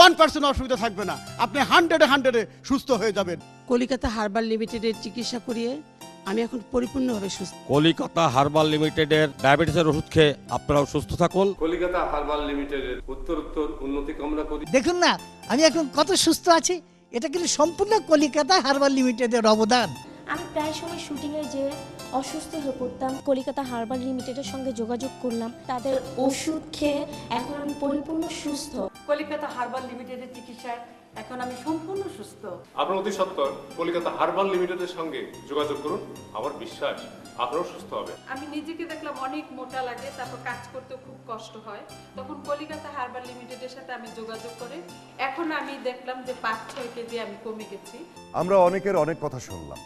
[SPEAKER 7] 1% অসুবিধা থাকবে না, আপনি 100-এ সুস্থ হয়ে যাবেন।
[SPEAKER 8] কলিকাতা হার্বাল লিমিটেডের চিকিৎসা করিয়ে আমি এখন পরিপূর্ণভাবে সুস্থ।
[SPEAKER 9] কলিকাতা হার্বাল লিমিটেডের ডায়াবেটিসের ওষুধ খেয়ে আপনারাও সুস্থ থাকুন।
[SPEAKER 13] কলিকাতা হার্বাল লিমিটেডের উত্তরোত্তর উন্নতি কামনা করি।
[SPEAKER 8] দেখুন না আমি এখন কত সুস্থ আছি, এটা কিন্তু সম্পূর্ণ কলিকাতা হার্বাল লিমিটেডের অবদান।
[SPEAKER 14] আমি প্রায় সময় শুটিংয়ে যে অসুস্থ হয়ে পড়তাম, কলিকাতা হার্বাল লিমিটেডের সঙ্গে যোগাযোগ করলাম, তাদের ওষুধ খেয়ে এখন আমি পরিপূর্ণ সুস্থ।
[SPEAKER 10] কলিকাতা হার্বাল লিমিটেডের চিকিৎসায় এখন আমি সম্পূর্ণ সুস্থ।
[SPEAKER 13] আপনার অতি সত্বর কলিকাতা হার্বাল লিমিটেডের সঙ্গে যোগাযোগ করুন, আমার বিশ্বাস আপনারাও সুস্থ হবে।
[SPEAKER 10] আমি নিজেকে দেখলাম অনেক মোটা লাগে, তারপর কাজ করতে খুব কষ্ট হয়, তখন কলিকাতা হার্বাল লিমিটেডের সাথে আমি যোগাযোগ করে এখন আমি দেখলাম যে 5-6 কেজি আমি কমে গেছি।
[SPEAKER 6] আমরা অনেকের অনেক কথা শুনলাম,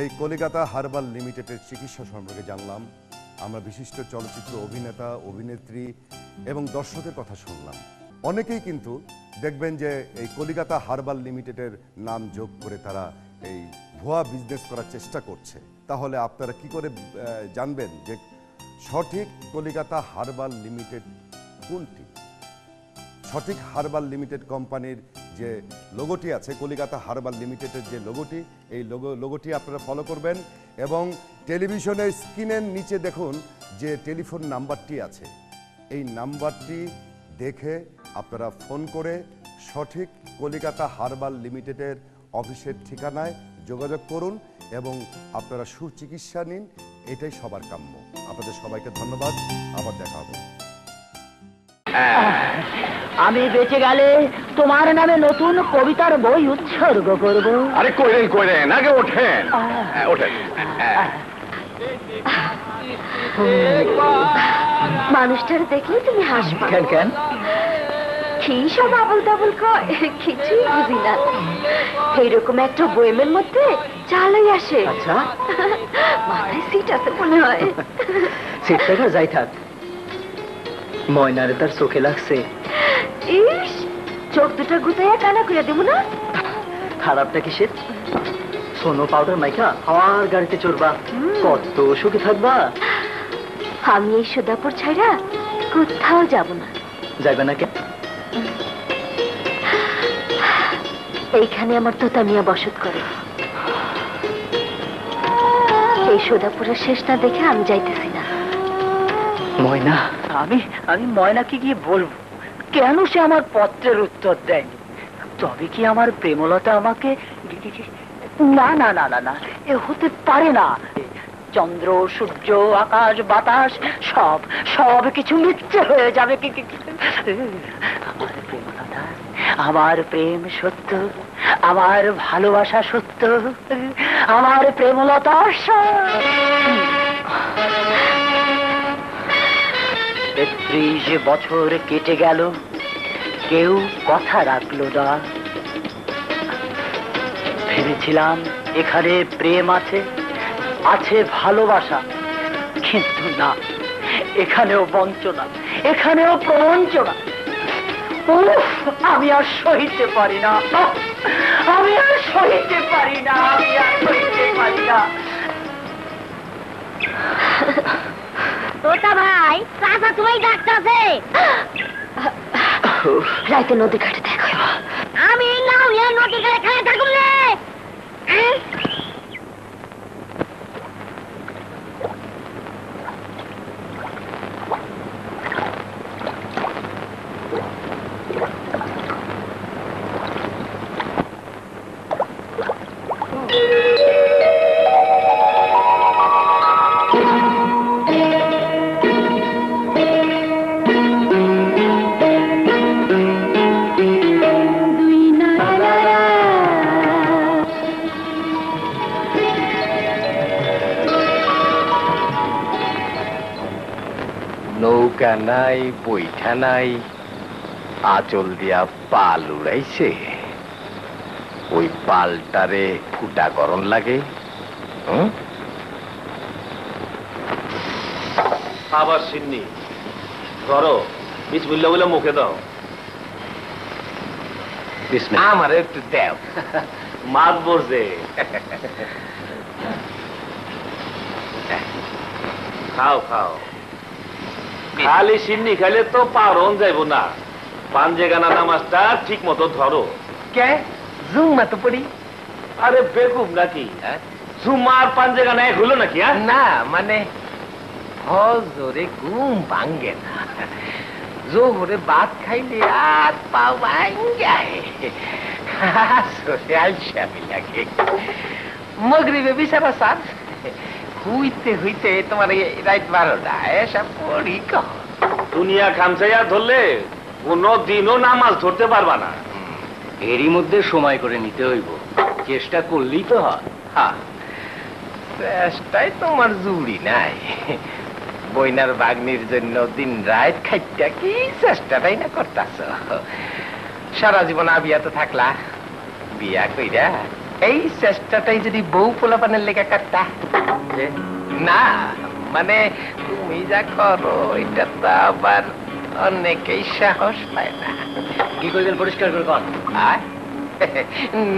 [SPEAKER 6] এই কলিকাতা হার্বাল লিমিটেডের চিকিৎসা সম্পর্কে জানলাম, আমরা বিশিষ্ট চলচ্চিত্র অভিনেতা, অভিনেত্রী এবং দর্শকের কথা শুনলাম। অনেকেই কিন্তু দেখবেন যে এই কলিকাতা হার্বাল লিমিটেডের নাম যোগ করে তারা এই ভুয়া বিজনেস করার চেষ্টা করছে। তাহলে আপনারা কি করে জানবেন যে সঠিক কলিকাতা হার্বাল লিমিটেড কোনটি? সঠিক হার্বাল লিমিটেড কোম্পানির যে লোগোটি আছে, কলিকাতা হার্বাল লিমিটেডের যে লোগোটি, এই লোগোটি আপনারা ফলো করবেন এবং টেলিভিশনের স্ক্রিনের নিচে দেখুন যে টেলিফোন নাম্বারটি আছে, এই নাম্বারটি দেখে আপনারা ফোন করে সঠিক কলিকাতা হার্বাল লিমিটেডের অফিসের ঠিকানায় যোগাযোগ করুন এবং আপনারা সুচিকিৎসা নিন, এটাই সবার কাম্য। আপনাদের সবাইকে ধন্যবাদ, আবার দেখা হবে।
[SPEAKER 11] আমি বেঁচে গেলে তোমার নামে নতুন কবিতার বই উৎসর্গ করব।
[SPEAKER 1] আরে কইরেন আগে ওঠেন। ওঠেন।
[SPEAKER 2] মানুষটার দেখলেই তুমি হাসবা।
[SPEAKER 11] কেন কেন?
[SPEAKER 2] কি সব আবল তাবল কয়, কিছুই বুঝি না। এইরকম একটা বইমের মধ্যে চালাই আসে।
[SPEAKER 11] আচ্ছা,
[SPEAKER 2] মাথায় সিট আছে মনে হয়।
[SPEAKER 11] সিট থেকে যাই থাক, ময়নারে তার চোখে লাগছে।
[SPEAKER 2] ইস, চোখ দুটা গুতাইয়া কানা করে দেবো না?
[SPEAKER 11] খারাপটা কিসের? সোনো পাউডার মাইখা হাওয়ার গাড়িতে চড়বা, কত সুখে থাকবা।
[SPEAKER 2] আমি এই সোদাপুর ছাইরা কোথাও যাব না।
[SPEAKER 11] যাইবে না কেন?
[SPEAKER 2] এইখানে আমার তোতা মিয়া বসত করে। এই সোদাপুরের শেষ না দেখে আমি যাইতেছি না।
[SPEAKER 11] ময়না, আমি ময়নাকে গিয়ে বলবো কেন সে আমার পত্রের উত্তর দেয়নি। তবে কি আমার প্রেমলতা আমাকে... না না না না না, এ হতে পারে না। চন্দ্র, সূর্য, আকাশ, বাতাস সব সব কিছু মিথ্যে হয়ে যাবে। আমার প্রেমলতা, আমার প্রেম সত্য, আমার ভালোবাসা সত্য, আমার প্রেমলতা ৩৩ বছর কেটে গেল, কেউ কথা রাখলো না। ভেবেছিলাম এখানে প্রেম আছে, আছে ভালোবাসা, কিন্তু না, এখানেও বঞ্চনা, এখানেও প্রবঞ্চনা। আমি আর সইতে পারি না, আমি আর সইতে পারি না, আমি আর সইতে পারি না।
[SPEAKER 2] তোতা ভাই, চাচা তোমায় ডাকতেছে। রাইতে নদী ঘাটে দেখো। আমি লাউয়া নদী ঘাটে খেলা থাকুন রে।
[SPEAKER 1] নৌকা নাই, বৈঠা নাই, আঁচল দিয়া পাল উড়াইছে। ওই পালটারে কুটা গরম লাগে।
[SPEAKER 15] আবার সিন্নি ধরো, বিসমিল্লাহ বলে মুখে দাও।
[SPEAKER 1] আমার একটু দেও।
[SPEAKER 15] মাছ পড়ছে। খাও খাও, খালি সিন্নি খাইলে তো পারন যাইব না। পাঞ্জেগানা নামাজটা ঠিক মতো ধরো।
[SPEAKER 1] কে জুম্মা তো পড়ি।
[SPEAKER 15] আরে বেকুব নাকি, জুম্মা আর পাঞ্জেগানা এক হলো নাকি?
[SPEAKER 1] না মানে হজরে ঘুম ভাঙ্গে না, জোহরে ভাত খাইলে আর পাও ভাঙ্গায়, আলসামি লাগে। মগরিবে বিছানা সার হইতে হইতে তোমার রাত 12টা এসব পড়ি।
[SPEAKER 15] দুনিয়া খামচাইয়া ধরলে কোনো দিনও নামাজ ধরতে পারবা না।
[SPEAKER 1] এরই মধ্যে সময় করে নিতে হইব, চেষ্টা করলেই তো হয়। হ্যাঁ, চেষ্টায় তোমার জুড়ি নাই। বইনার বাগ্নির জন্য দিন রাত খাইটা কি চেষ্টাটাই না করতাছ। সারা জীবন আবিয়া তো থাকলা, বিয়া কইরা এই চেষ্টাটাই যদি বউ পোলাপানের লেখা কাটতা। না মানে তুমি যা করো এটা তো আবার অনেকেই সাহস পায় না।
[SPEAKER 11] কি করবেন পরিষ্কার করে কর।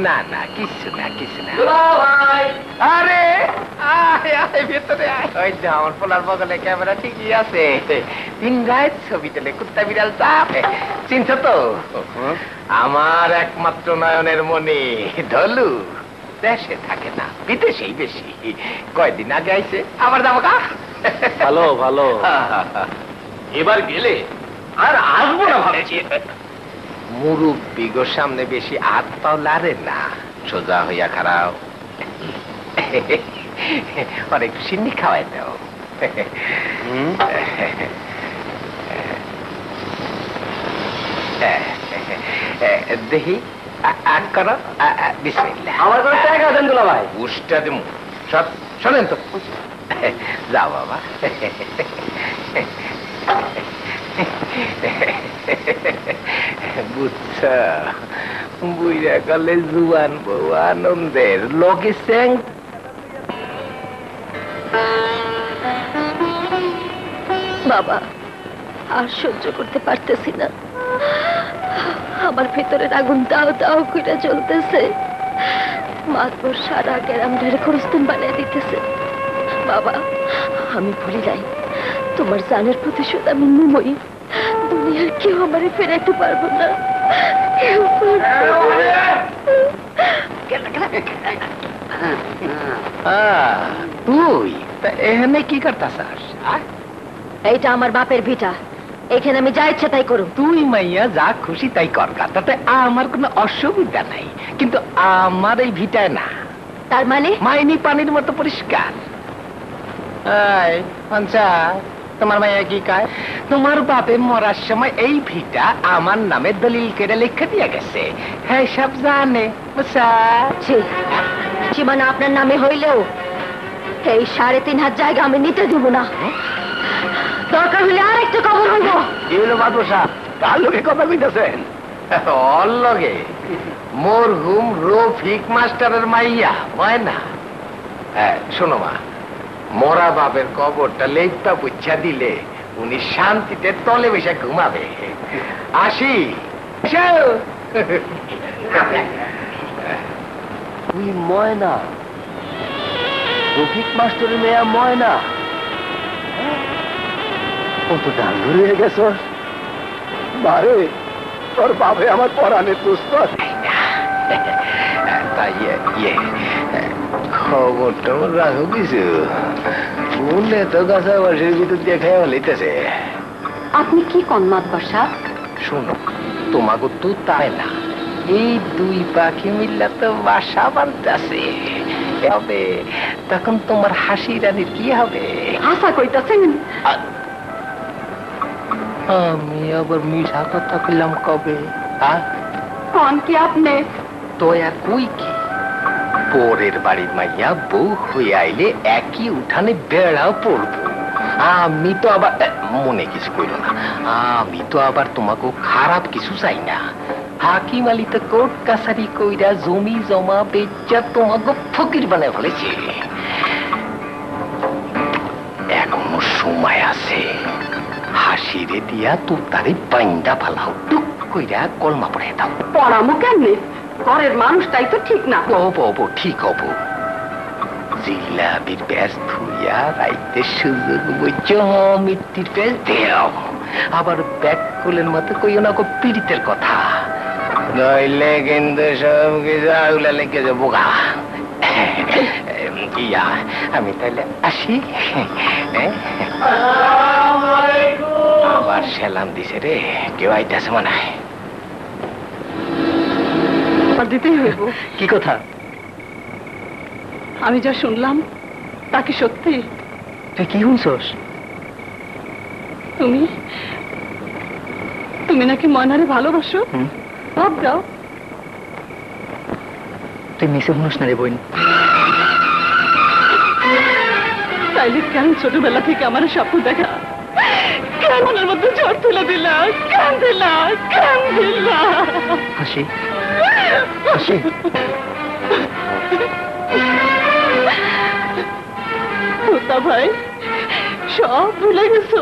[SPEAKER 1] না না কিছু না কিছু না। আরে আয় আয় ভেতরে আয়। ওই যে আমার পোলার বগলে ক্যামেরা ঠিকই আছে, দিন রাত ছবি তোলে, কুত্তা বিড়াল চাপে। চিনছ তো আমার একমাত্র নয়নের মনি ধলু। দেশে থাকে না, বিদেশেই বেশি। কয়দিন আগে আইছে, আবার যাবো কা।
[SPEAKER 15] ভালো ভালো, এবার গেলে আর আসবো না ভাবছি।
[SPEAKER 1] মুরব্বী গো সামনে বেশি হাত পাও লারে না, সোজা হইয়া খারাপ। আর একটু সিন্নি খাওয়াই দাও। দেখি করো বিসমিল্লাহ।
[SPEAKER 11] আমার কোনো টাকা দেন দুলা ভাই।
[SPEAKER 1] উষ্টা দেব শোনেন তো, যাও বাবা। বুঝছ, বুইরা কালে জুয়ান বউ আনন্দের লোকে স্যাং।
[SPEAKER 14] বাবা, আর সহ্য করতে পারতেছি না। আমার ভেতরের আগুন দাও দাও করে জ্বলতেছে। মাতবর সারা গ্রামটারে খরস্তুম বানিয়ে দিতেছে। বাবা, আমি ভুলি নাই, তোমার জানের প্রতিশোধ আমি নিমই। দুনিয়ার কেউ আমারে ফেরাইতে পারবো না, কেউ
[SPEAKER 1] তুই এখানে কি করতাস?
[SPEAKER 14] এইটা আমার বাপের ভিটা, এখানে আমি যা ইচ্ছা তাই করুম।
[SPEAKER 1] তুই মাইয়া যা খুশি তাই কর, তাতে আমার কোনো অসুবিধা নাই, কিন্তু আমার এই ভিটায় না।
[SPEAKER 14] তার মানে
[SPEAKER 1] মাইনি পানির মতো পরিষ্কার। তোমার মাইয়া কি কয়? তোমার বাপে মরার সময় এই ভিটা আমার নামে দলিল কেটে লিখে দিয়ে গেছে। হ্যাঁ, সব জানে।
[SPEAKER 14] সীমানা আপনার নামে হইলেও এই 3.5 হাত জায়গা আমি নিতে দিব না। দরকার হলে আর একটা কবর হইব।
[SPEAKER 1] কি হলো মাদুসা, কার লোকে কথা কইতেছেন? ওর লগে মরহুম রফিক মাস্টারের মাইয়া ময়না। শোনো মা, মরা বাপের কবরটা লেপটা পুচ্ছা দিলে উনি শান্তিতে তলে বসে ঘুমাবে। আসি।
[SPEAKER 11] তুই ময়না, রফিক মাস্টারের মেয়া ময়না, কত ডাঙ্গুর হয়ে গেছ। বারে, তোর বাপে আমার পরাণের দুস্থ।
[SPEAKER 1] তাই খবর টবর রাখো কিছু? শুনলে তো গাছা বাসের ভিতর দেখাই হইতেছে।
[SPEAKER 14] আপনি কি কন্মাত বসা?
[SPEAKER 1] শোনো, তোমাকে তো তাই না, এই দুই পাখি মিল্লা তো বাসা বানতেছে। হবে তখন তোমার হাসি রানীর কি হবে?
[SPEAKER 14] হাসা কইতাছেন?
[SPEAKER 1] আমি আবার মিঠা কথা কইলাম কবে?
[SPEAKER 14] কোন কি আপনি?
[SPEAKER 1] তো আর কই কি, পরের বাড়ির মাইয়া বউ হয়ে আইলে একই উঠানে বেড়াও পড়বো। আমি তো আবার মনে কিছু কইল না, আমি তো আবার তোমাকে খারাপ কিছু চাই না। হাকিম আলী তো কোর্ট কাছারি কইরা জমি জমা বেচা তোমাকে ফকির বানায় ফেলেছে। এখনো সময় আছে, হাসিরে দিয়া তুতারে বাইন্দা ফালাও, টুক কইরা কলমা পড়ে দাও।
[SPEAKER 14] পড়ামো কেমনে? ঘরের মানুষটাই তো ঠিক না।
[SPEAKER 1] হবো, ঠিক হবো। জিলাপির প্যাঁচ ধুইয়া রাইতে সুযোগ বুঝছো মিট্টির প্যাঁচ দেও। আবার ব্যাগ কোলের মতো কইও না পীড়িতের কথা, নইলে কিন্তু সব কিছু আগুলা লেগে যাবো গা। ইয়া, আমি তাহলে আসি। আবার সেলাম দিছে রে, কেউ আইতেছে মনে হয়।
[SPEAKER 10] দিতেই হইব।
[SPEAKER 11] কি কথা?
[SPEAKER 10] আমি যা শুনলাম তা কি সত্যি?
[SPEAKER 11] তুই কি শুনছস?
[SPEAKER 10] তুমি নাকি ময়নারে ভালোবাসো? ভাব দাও।
[SPEAKER 11] তুই মিশে শুনিস না রে বোন।
[SPEAKER 10] তাইলে কেন ছোটবেলা থেকে আমার স্বপ্ন দেখা, কেন মনের মধ্যে ঝড় তুলে দিলা, কেন দিলা?
[SPEAKER 11] হাসি হাসি,
[SPEAKER 10] ভাই সব ভুলে গেছো?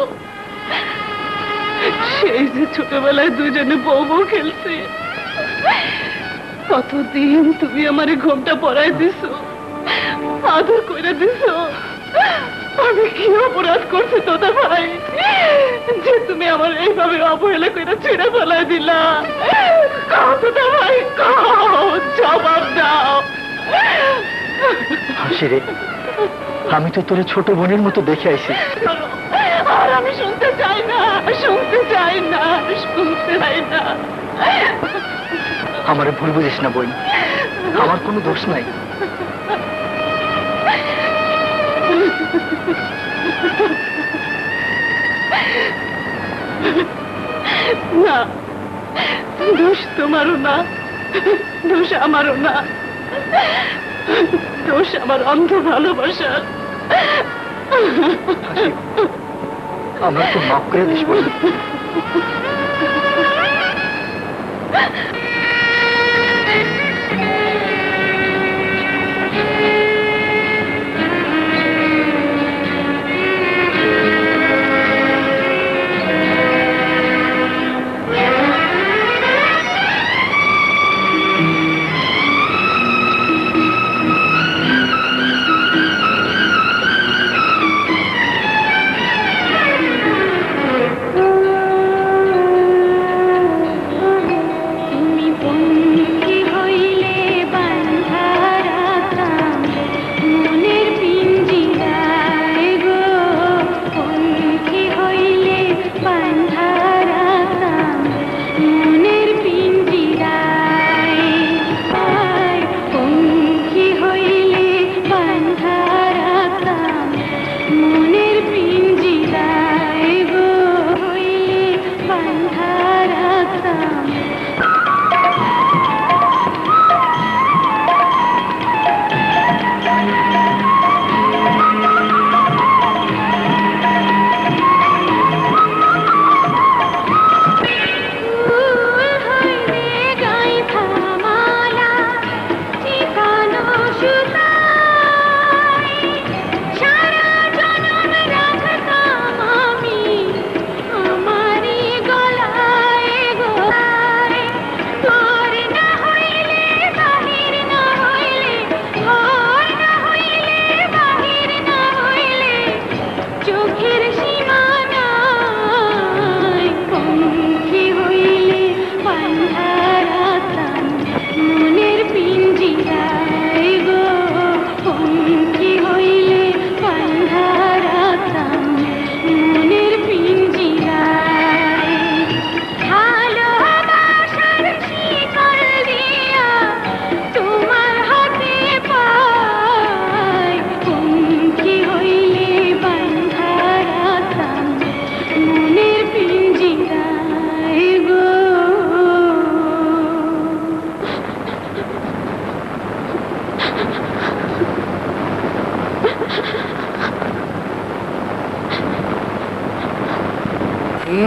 [SPEAKER 10] সেই যে ছোটবেলায় দুজনে বউ বউ খেলছি, কতদিন তুমি আমারে ঘুমটা পড়াই দিছো, আদর করে দিছো। আমি কি অপরাধ করছি তোতা ভাই যে তুমি আমার এইভাবে অবহেলা করে ছেড়ে ফেলাই দিলা? তোতা ভাই জবাব দাও।
[SPEAKER 11] হাসি রে, আমি তো তোর ছোট বোনের মতো দেখে আইছি।
[SPEAKER 10] আর আমি শুনতে চাই না।
[SPEAKER 11] আমারে ভুল বুঝিস না বোন, আমার কোনো দোষ নাই।
[SPEAKER 10] না, দোষ তোমারও না, দোষ আমারও না, দোষ আমার অন্ধ ভালোবাসার।
[SPEAKER 11] আমার তো মাফ করে দিস বলি।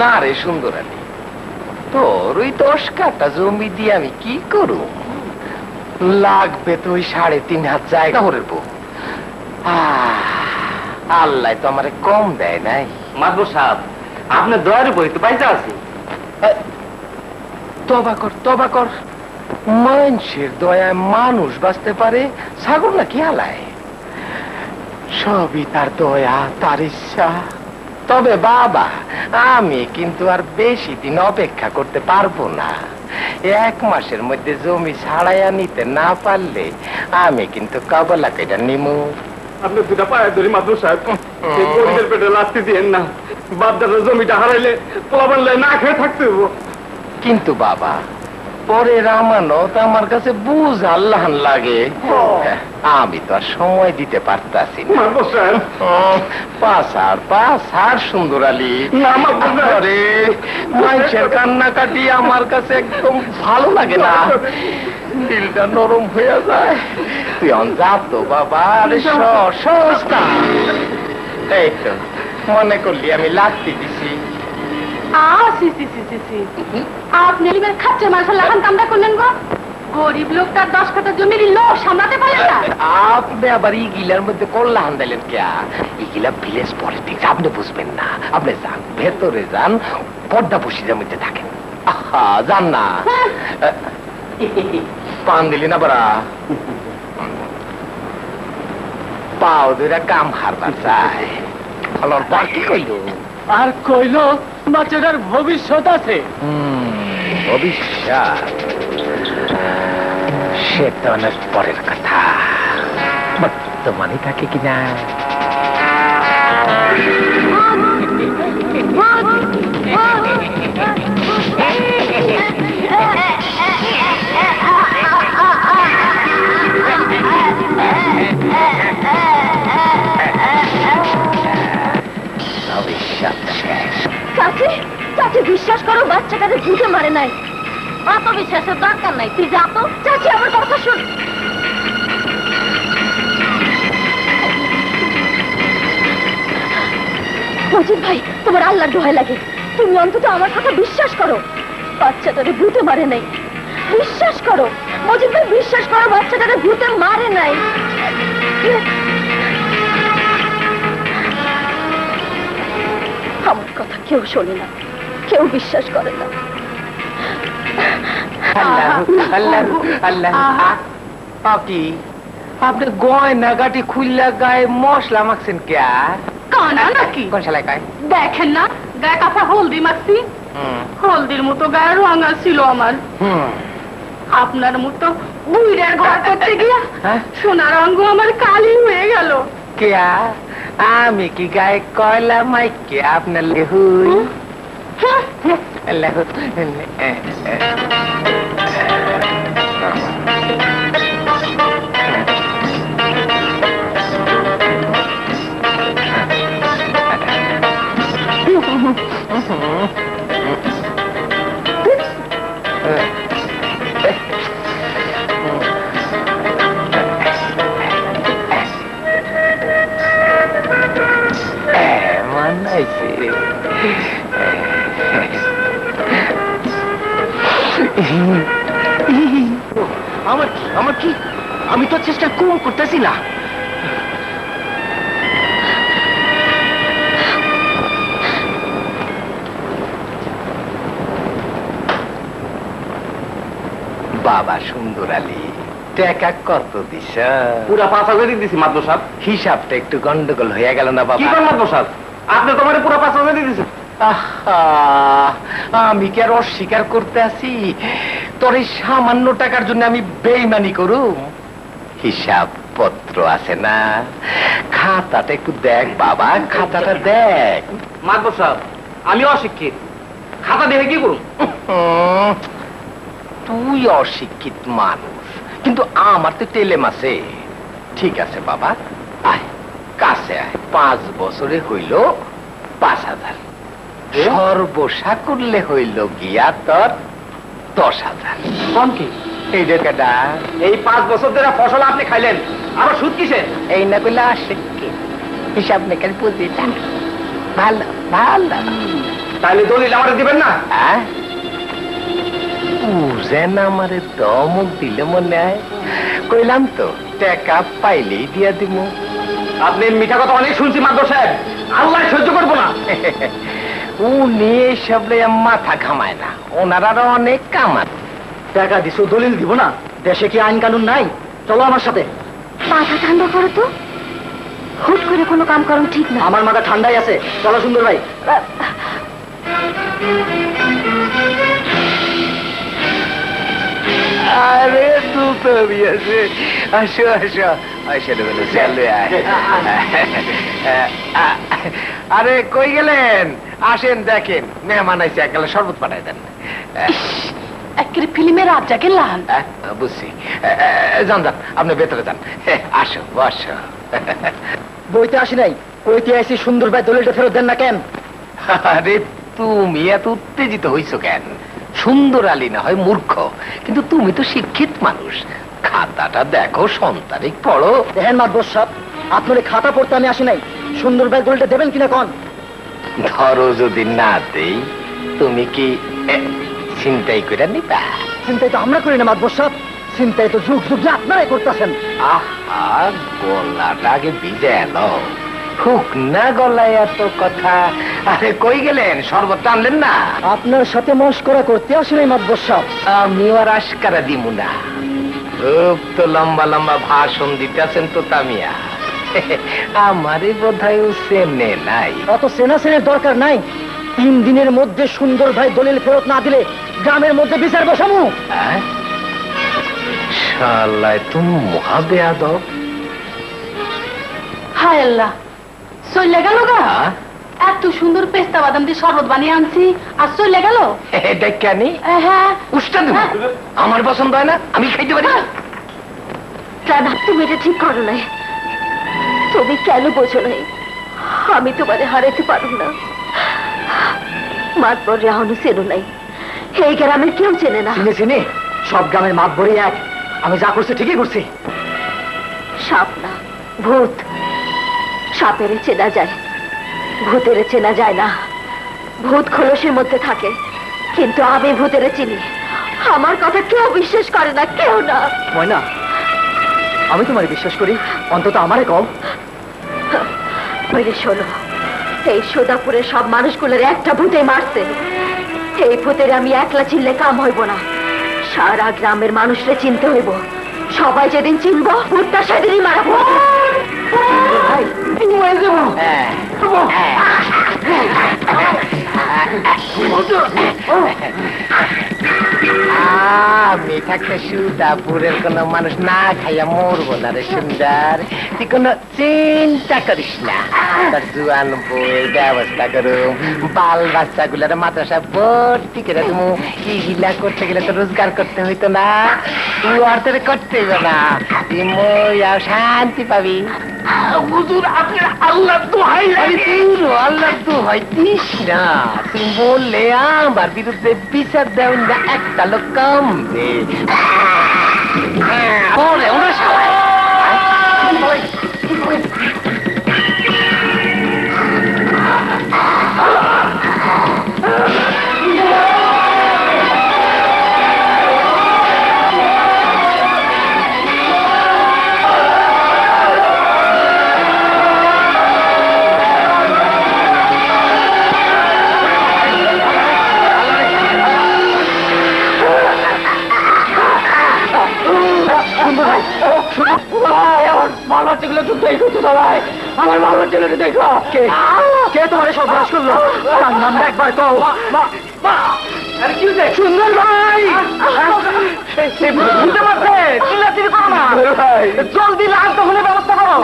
[SPEAKER 16] না রে সুন্দরানী, তোর ওই 10 কাঠা জমি দিয়ে আমি কি করব? লাগবে তো ওই 3.5 হাত জায়গা করবো। আল্লাহ তো আমারে কম দেয় নাই।
[SPEAKER 11] মাদবর সাহেব, আপনার দয়ার উপরে তো পয়সা আছে।
[SPEAKER 16] তবা কর, তবা কর। মানুষের দয়ায় মানুষ বাঁচতে পারে, ছাগল নাকি হালায়? সবই তার দয়া, তার ইচ্ছা। তবে বাবা, আমি কিন্তু আর বেশি দিন অপেক্ষা করতে পারবো না। 1 মাসের মধ্যে জমি ছাড়াইয়া নিতে না পারলে আমি কিন্তু কাবলা কেটে নিমু।
[SPEAKER 17] আপনি দুটা পায়ে ধরি মাদুর সাহেব, গরিবের পেটে লাত্তি দিয়েন না। বাপদাদার জমিটা হারাইলে পোলাপান না খেয়ে থাকতে হবো।
[SPEAKER 16] কিন্তু বাবা, পরের আমানত আমার কাছে বুঝ আল্লাহান লাগে। আমি তো আর সময় দিতে পারতাছি না। পাশার সুন্দর আলী, মানুষের কান্নাকাটি আমার কাছে একদম ভালো লাগে না, দিলটা নরম হয়ে যায়। তুই যা তো বাবা। আরে সস্তা, এই তো মনে করলি আমি লাত্তি দিছি।
[SPEAKER 10] আপনি খাচ্ছে মাসা লাগান কামটা করলেন গো? গরিব লোকটার 10 কাঠা জমির লোক সামলাতে পারলেন না।
[SPEAKER 16] আপনি আবার ইগিলার মধ্যে কল্লা হান্দাইলেন কে? ইগিলা ভিলেজ পলিটিক্স, আপনি বুঝবেন না। আপনি যান, ভেতরে যান, পর্দা বসিদের মধ্যে থাকেন। আহা, যান না। পান দিলি না বড়া, পাও ধরে কাম হারবার চায়। ফলন তার কি কইল?
[SPEAKER 11] আর কইল বাচ্চাটার ভবিষ্যৎ আছে।
[SPEAKER 16] ভবিষ্যৎ সেটা অনেক পরের কথা, বর্তমানে থাকে কিনা। হিসাব শেষ।
[SPEAKER 14] চাচি চাচি বিশ্বাস করো বাচ্চাটাকে ভূতে মারে নাই। অত বিশ্বাসের দরকার নাই, তুই যা তো। চাচি আমার কথা শোন। মজিদ ভাই তোমার আল্লাহর দোহাই লাগে, তুমি অন্তত আমার কথা বিশ্বাস করো। বাচ্চাটারে ভূতে মারে নাই, বিশ্বাস করো। মজিদ ভাই বিশ্বাস করো, বাচ্চাটারে ভূতে মারে নাই। আমার কথা কেউ শোনে না, কেউ বিশ্বাস করে না।
[SPEAKER 16] কি আপনি গয়না গাটি খুললা গায়ে মশলা মাখছেন কে?
[SPEAKER 10] কানা নাকি?
[SPEAKER 16] কোন শালায় গায়ে?
[SPEAKER 10] দেখেন না গায়ে কাঁচা হলদি মাখছি, হলদির মতো গায়ে রঙা ছিল আমার। আপনার মতো বুইড়ার ঘর করতে গিয়া সোনার অঙ্গ আমার কালি হয়ে গেল।
[SPEAKER 16] কে আমি কি গায়ে কয়লা মাইকে আপনার লেহুই?
[SPEAKER 11] আমার কি আমি তো চেষ্টা কম করতেছি না।
[SPEAKER 16] বাবা সুন্দর আলী, টাকা কত দিস?
[SPEAKER 17] পুরা 5,000 দিছি মাদ্র সাহেব।
[SPEAKER 16] হিসাবটা একটু গন্ডগোল হয়ে গেল না বাবা?
[SPEAKER 17] কি করেন মাদ্র সাহেব, আপনি তোমার পুরা 5,000 দিয়েছেন।
[SPEAKER 16] আমি কি আর অস্বীকার করতে আছি? তোর এই সামান্য টাকার জন্য আমি বেইমানি করুম? হিসাব পত্র আছে না, খাতাটা একটু দেখ বাবা, খাতাটা দেখ।
[SPEAKER 17] মাদ্র সাহেব আমি অশিক্ষিত, খাতা দেখে কি করুন?
[SPEAKER 16] তুই অশিক্ষিত মানুষ, কিন্তু আমার তো টেলেম আছে। ঠিক আছে বাবা, আয় কাছে আয়। 5 বছরে হইল 5,000, সর্বসা করলে হইল গিয়া তোর 10,000।
[SPEAKER 11] কোন কি
[SPEAKER 16] এই টাকাটা
[SPEAKER 17] এই 5 বছর ধরে ফসল আপনি খাইলেন, আবার সুদ কিসের?
[SPEAKER 16] এই না করলে আসে কি হিসাব মেকার বুঝি ভালো ভালো।
[SPEAKER 17] তাহলে দলিল আমারে দিবেন না?
[SPEAKER 16] বুঝেন আমারে দমক দিলে মনে হয়, কইলাম তো টাকা পাইলেই দিয়া দিব।
[SPEAKER 17] আপনি মিঠা কথা অনেক শুনছি মাদ্র সাহেব, আল্লাহ সহ্য করবো না।
[SPEAKER 16] উনি এইসব মাথা ঘামায় না, ওনার আরো অনেক কামান।
[SPEAKER 11] টাকা দিছো দলিল দিব না? দেশে কি আইন কানুন নাই? চলো আমার সাথে।
[SPEAKER 14] মাথা ঠান্ডা করো তো, হুট করে কোনো কাম করো ঠিক না।
[SPEAKER 11] আমার মাথা ঠান্ডাই আছে, চলো সুন্দর ভাই।
[SPEAKER 16] আরে দুটো বিয়েছে, আসো আসো আসো বলো চলো। আরে কই গেলেন? আসেন দেখেন মেহমান আইছে, এক গেলে শরবত পাঠাই দেন।
[SPEAKER 10] একের ফিল্মের রাজ্জাকে লান।
[SPEAKER 16] বুঝছি, যান যান আপনি ভেতরে যান। আসো বসো।
[SPEAKER 11] বইতে আসি নাই, কইতে আসি সুন্দর ভাই দলিলটা ফেরত দেন না কেন?
[SPEAKER 16] আরে তুমি এত উত্তেজিত হইছো কেন? সুন্দর আলী না হয় মূর্খ, কিন্তু তুমি তো শিক্ষিত মানুষ, খাতাটা দেখো, সন্তানিক পড়ো।
[SPEAKER 11] দেখেন মাদবর সাহেব, আপনার খাতা পড়তে আমি আসি নাই, সুন্দর ভাই দলিলটা দেবেন কিনা কন?
[SPEAKER 16] ধরো যদি না দেই, তুমি কি চিন্তাই করে নিবা?
[SPEAKER 11] চিন্তাই তো আমরা করি না মাদবর সাহেব, চিন্তাই তো যুগ যুগ আপনারাই করতেছেন।
[SPEAKER 16] আহা, গলাটা আগে ভিজে এলো, হুক না গলায় এত কথা। আরে কই গেলেন? শরবত টানলেন না?
[SPEAKER 11] আপনার সাথে মস্করা করতে আসি নাই মাদবর সাহেব।
[SPEAKER 16] আমিও আর আশকারা দিমু না, খুব তো লম্বা লম্বা ভাষণ দিতেছেন তো তামিয়া। আমারই বোধহয় চেনে নাই।
[SPEAKER 11] অত সেনাসেনের দরকার নাই, 3 দিনের মধ্যে সুন্দর ভাই দলিল ফেরত না দিলে গ্রামের মধ্যে বিচার বসামু।
[SPEAKER 16] শালায় তুমি মহাবেয়াদব।
[SPEAKER 10] হায় আল্লাহ, চলে গেল গা। এত সুন্দর পেস্তা বাদাম দিয়ে শরবত বানিয়ে আনছি, আর চলে গেল।
[SPEAKER 16] এটা কেন?
[SPEAKER 10] হ্যাঁ,
[SPEAKER 16] উস্তাদ আমার পছন্দ হয় না, আমি খাইতে পারি না।
[SPEAKER 14] দাদা তুমি এটা ঠিক করো নাই, তুমি কেন বোঝো নাই? আমি তোমারে হারাইতে পারব না। মাতবর রাহনু চেনো নাই, এই গ্রামের কেউ চেনে না।
[SPEAKER 11] চিনে সব গ্রামের মাতবরই এক। আমি যা করছি ঠিকই করছি।
[SPEAKER 14] সাপ না, ভূত। সাপেরে চেনা যায়, ভূতেরে চেনা যায় না। ভূত খোলসের মধ্যে থাকে, কিন্তু আমি ভূতেরে চিনি। আমার কথা কেউ বিশ্বাস করে না, কেউ না।
[SPEAKER 11] ময়না, আমি তোমার বিশ্বাস করি, অন্তত আমারে কম।
[SPEAKER 14] শোনো, এই সোদাপুরের সব মানুষগুলোর একটা ভূতে মারছে। এই ভূতের আমি একলা চিনলে কাম হইব না, সারা গ্রামের মানুষরে চিনতে হইব। সবাই যেদিন চিনব, ভূতটা সেদিনই মারাবো।
[SPEAKER 16] আমি থাকতে সুদাপুরের কোন মানুষ না খাইয়া মরবো না রে সুন্দর। তুই কোনো চিন্তা করিস না, তার জুয়ান বইয়ের ব্যবস্থা করুম। বাল বাচ্চা গুলার মাদ্রাসা ভর্তি করে তুমি এইগুলা করতে গেলে তো রোজগার করতে হইতো না, তুই অর্থের করতে হইব না। তুই মইয়া শান্তি পাবি। হুজুর, আপনার আল্লাহ দোহাই লাগে। আল্লাহ দোহাই দিস না, তুই বললে আমার বিরুদ্ধে বিচার দেও না একটা লোক কমবে। ওরে ওরা সবাই আমার ভালো ছেলেকে দেখো। কে তোমার সর্বনাশ করলো? তার নামটা একবার কও। সুন্দর ভাই, জলদি লাশ দাফনের ব্যবস্থা করো।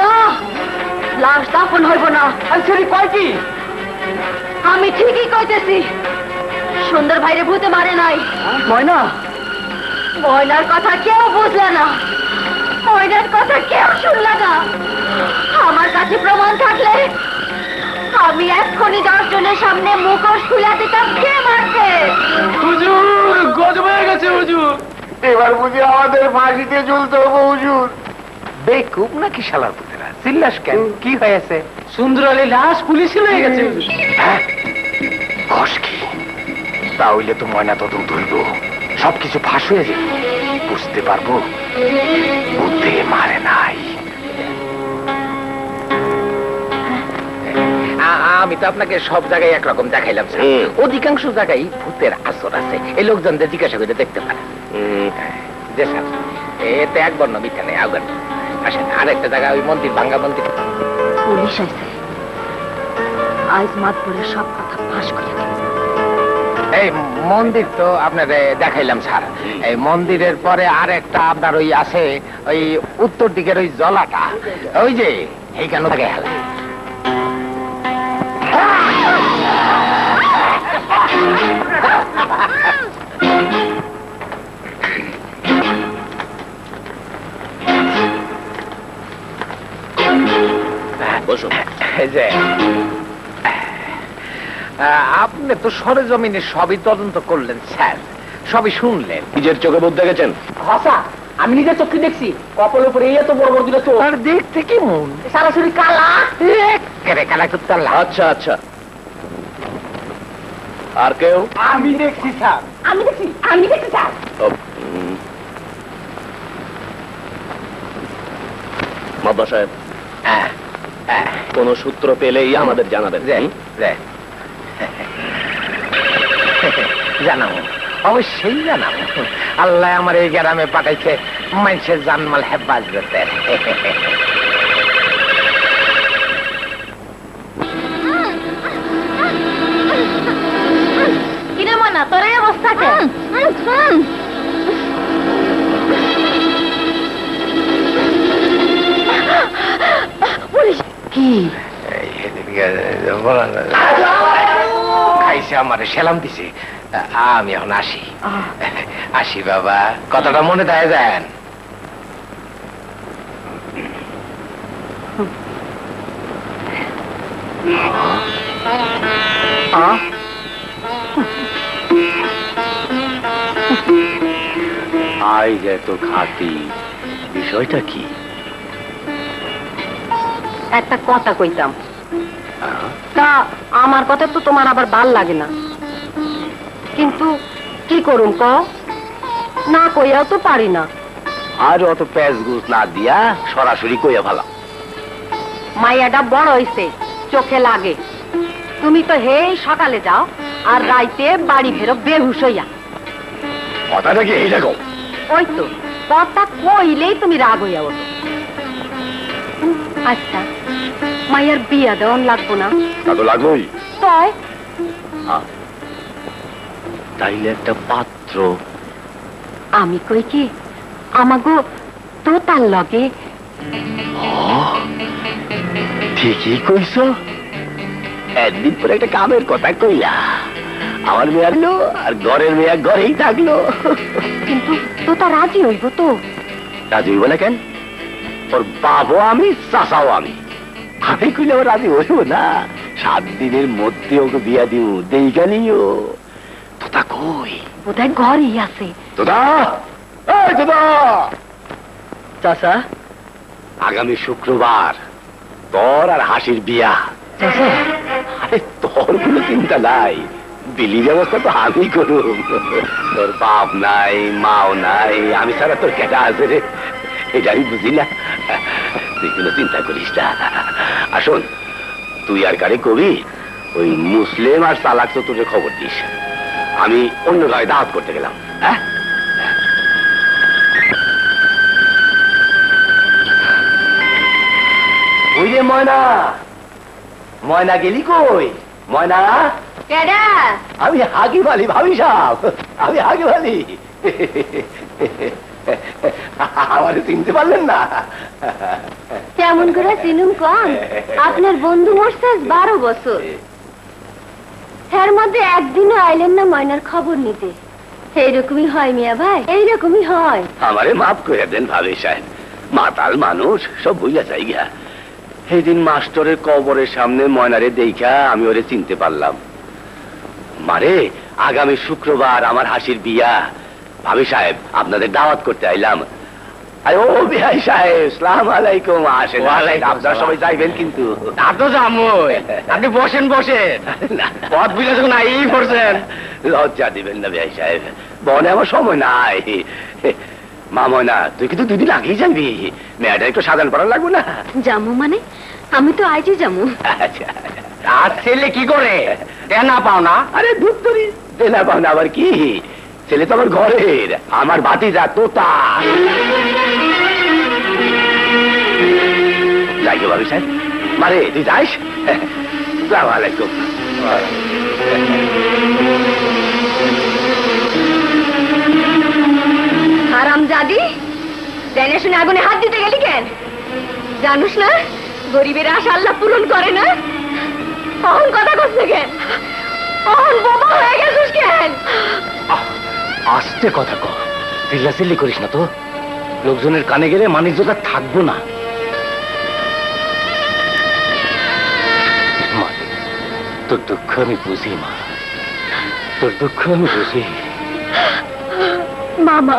[SPEAKER 14] লাশ দাফন হইব না।
[SPEAKER 16] কয় কি?
[SPEAKER 14] আমি ঠিকই কইতেছি, সুন্দর ভাইরে ভূতে মারে নাই।
[SPEAKER 16] ময়না,
[SPEAKER 14] ময়নার কথা কেউ বুঝলে না, ময়নার কথা কেউ শুনলে না। আমার কাছে প্রমাণ থাকলে আমি এক্ষুনি 10 জনের সামনে মুখোশ খুলে দিতাম কে মারছে।
[SPEAKER 16] হুজুর গজব হয়ে গেছে হুজুর, এবার বুঝি আমাদের ফাঁসিতে ঝুলতে হবে হুজুর। বেকুব নাকি শালার পুতেরা, চিল্লাস কেন? কি হয়েছে? সুন্দর আলী লাশ পুলিশে লয়ে গেছে। কস কি? তাহলে তো ময়না তদন্ত হইব, সবকিছু ফাঁস হয়ে যাবে, বুঝতে পারবো বুদ্ধে মারে নাই। আমি তো আপনাকে সব জায়গায় একরকম দেখাইলাম, অধিকাংশ জায়গায় ভূতের আসর আছে। এই লোকজনদের জিজ্ঞাসা করে দেখতে পারে। যে স্যার, এতে এক বর্ণ মিথ্যা নেই, আগান আসেন। আরেকটা জায়গায় ওই মন্দির, ভাঙ্গা মন্দির।
[SPEAKER 14] পুলিশ আছে, আজ মাতবরের সব কথা ফাঁস করে দেবে।
[SPEAKER 16] এই মন্দির তো আপনার দেখাইলাম স্যার। এই মন্দিরের পরে আর একটা আপনার ওই আছে, ওই উত্তর দিকের ওই জলাটা, ওই যে এইখানে থাকে হেলা।
[SPEAKER 1] বসো।
[SPEAKER 16] আপনি তো সরেজমিনে সবই তদন্ত করলেন স্যার, সবই শুনলেন।
[SPEAKER 1] নিজের চোখে বুঝ দেখেছেন?
[SPEAKER 11] ভাষা আমি নিজের চোখে দেখছি, কপালের উপরে এই এত বড় বড় দুটো চোখ।
[SPEAKER 16] আর দেখতে কি মন,
[SPEAKER 11] সরাসরি কালা,
[SPEAKER 16] কালা করতে।
[SPEAKER 1] আচ্ছা আচ্ছা, আর কেউ?
[SPEAKER 11] আমি দেখছি স্যার, আমি দেখছি স্যার।
[SPEAKER 1] মাদ্দা সাহেব, কোন সূত্র পেলেই আমাদের জানাবেন।
[SPEAKER 16] জানাবো, অবশ্যই জানাবো। আল্লাহ আমার এই গ্রামে পাঠাইছে মানুষের জানমাল হেফাজতের।
[SPEAKER 14] কিরে মনা, তোর এই অবস্থা কেন? পুলিশ
[SPEAKER 16] কি খাইছে, আমার সেলাম দিছে। আমি এখন আসি, আসি বাবা, কথাটা মনে থাকে যান।
[SPEAKER 1] আই যে তো খাতি, বিষয়টা কি?
[SPEAKER 14] একটা কথা কইতাম, তা আমার কথা তো তোমার আবার ভাল লাগে না, কিন্তু কি করুম ক, না কইয়াও তো পারি না।
[SPEAKER 1] আর অত প্যাঁচ গুছ না দিয়া সরাসরি কইয়া ভালা।
[SPEAKER 14] মাইয়াটা বড় হইছে, চোখে লাগে। তুমি তো হেই সকালে যাও আর রাইতে বাড়ি ফেরো বেহুশ হইয়া।
[SPEAKER 1] কথাটা কি এই দেখো?
[SPEAKER 14] ওই তো কথা কইলেই তুমি রাগ হইয়া ওঠো। আচ্ছা, মাইয়ার বিয়া দেওয়ান লাগবো না?
[SPEAKER 1] তা তো লাগবোই।
[SPEAKER 14] তাই
[SPEAKER 1] তাইলে একটা পাত্র।
[SPEAKER 14] আমি কই কি, আমাগো তো তার লগে।
[SPEAKER 1] ঠিকই কইছ, একদিন পরে একটা কামের কথা কইলা। আমার মেয়ে আসলো আর ঘরের মেয়ে ঘরেই থাকলো।
[SPEAKER 14] কিন্তু তো তা রাজি হইব তো?
[SPEAKER 1] রাজি হইব না কেন? ওর বাবু আমি, চাচাও আমি। আমি কইলে ও রাজি হইব না? 7 দিনের মধ্যে ওকে বিয়া দিও, দেইকা নিও। তোতা কই?
[SPEAKER 14] বোধহয় ঘরেই আছে।
[SPEAKER 1] তোতা, এই তোতা!
[SPEAKER 11] চাচা,
[SPEAKER 1] আগামী শুক্রবার তোর আর হাসির বিয়া।
[SPEAKER 11] চাচা,
[SPEAKER 1] আরে তোর কোনো চিন্তা নাই, বিলি ব্যবস্থা তো আমি করুম। তোর বাপ নাই, মাও নাই, আমি ছাড়া তোর কেটা আছে রে, এটা আমি বুঝি না। তুই কোনো চিন্তা করিস না। আসুন, তুই আর কারে কবি ওই মুসলিম আর চালাক চতুরের খবর দিস। আমি অন্য গায়ে দাওয়াত করতে গেলাম। হ্যাঁ, ওই রে ময়না, ময়না গেলি কই? ময়না, আমি হাগি বালি, ভাবি সাহেব, আমি হাগি বালি। আমারে চিনতে পারলেন না?
[SPEAKER 14] কেমন করে চিনুম কম? আপনার বন্ধু মরছে 12 বছর, এর মধ্যে একদিনও আইলেন না ময়নার খবর নিতে। এইরকমই হয় মিয়া ভাই, এইরকমই হয়।
[SPEAKER 1] আমারে মাফ করে দেন ভাবি সাহেব, মাতাল মানুষ, সব বুঝা যাই গা। সেই দিন মাস্টরের কবরের সামনে ময়নারে দেখা আমি ওরে চিনতে পারলাম। মারে, আগামী শুক্রবার আমার হাসির বিয়া। ভাবি সাহেব, আপনাদের দাওয়াত করতে আইলাম। আরে ও বিহাই সাহেব, সালাম আলাইকুম। আসেন, আপনারা সবাই যাইবেন কিন্তু।
[SPEAKER 11] আপনি বসেন বসেন, পথ বুঝে যখন আই পড়ছেন।
[SPEAKER 1] লজ্জা দিবেন না বিহাই সাহেব, বনে আমার সময় নাই। মা ময়না, তুই কিন্তু 2 দিন আগেই যাবি, মেয়েটা একটু সাজান পড়া লাগবে না?
[SPEAKER 14] জামু মানে? আমি তো আইজি জামু।
[SPEAKER 1] আচ্ছা,
[SPEAKER 11] আর ছেলে কি করে? দেনা পাও না?
[SPEAKER 1] আরে ধুপ ধরি, দেনা পাও না আবার কি? ছেলে তো আমার ঘরের, আমার ভাতিজা তোতা। যাই গো ভাবি সাহেব, মারে তুই যাইস। আসসালামু আলাইকুম।
[SPEAKER 14] হারামজাদি, জেনে শুনে আগুনে হাত দিতে গেলি কেন? জানুস না গরিবের আশা আল্লাহ পূরণ করে না? অহন কথা করছে কেন? অহন বোবা হয়ে গেছিস কেন?
[SPEAKER 1] আস্তে কথা কর, চিল্লাচিল্লি করিস না তো, লোকজনের কানে গেলে মানিজ্যতা থাকবো না। মা, তোর দুঃখ আমি বুঝি মা, তোর দুঃখ আমি বুঝি।
[SPEAKER 14] মামা,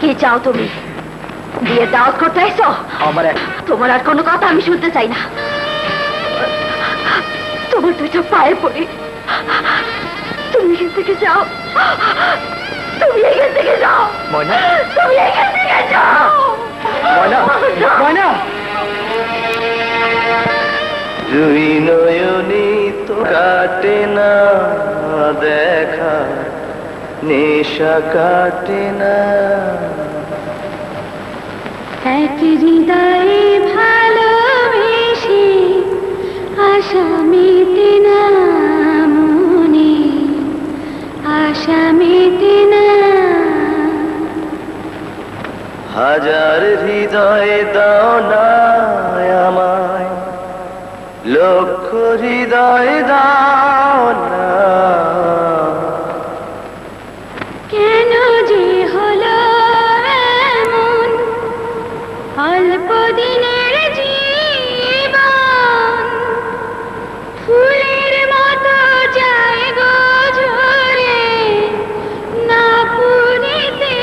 [SPEAKER 14] কি চাও তুমি? বিয়ে দাওয়াত করতে আইছো? তোমার আর কোনো কথা আমি শুনতে চাই না। তোমার 2টা পায়ে পড়ি, তুমি এখান থেকে যাও, তুমি এখান থেকে যাও, তুমি এখান থেকে যাও।
[SPEAKER 3] ময়না, দুই নয়নি তো কাটে না দেখা, নেশা কাটে না।
[SPEAKER 2] এক হৃদয়ে ভালোবেসে আশা মেটে না। আশা মিটে না।
[SPEAKER 3] হাজার হৃদয় দাও না আমায়, লক্ষ হৃদয় দাও না।
[SPEAKER 2] কেন যে হলো এমন অল্প দিনের জীবন, ফুলের মতো যায় গো ঝরে, না পুরিতে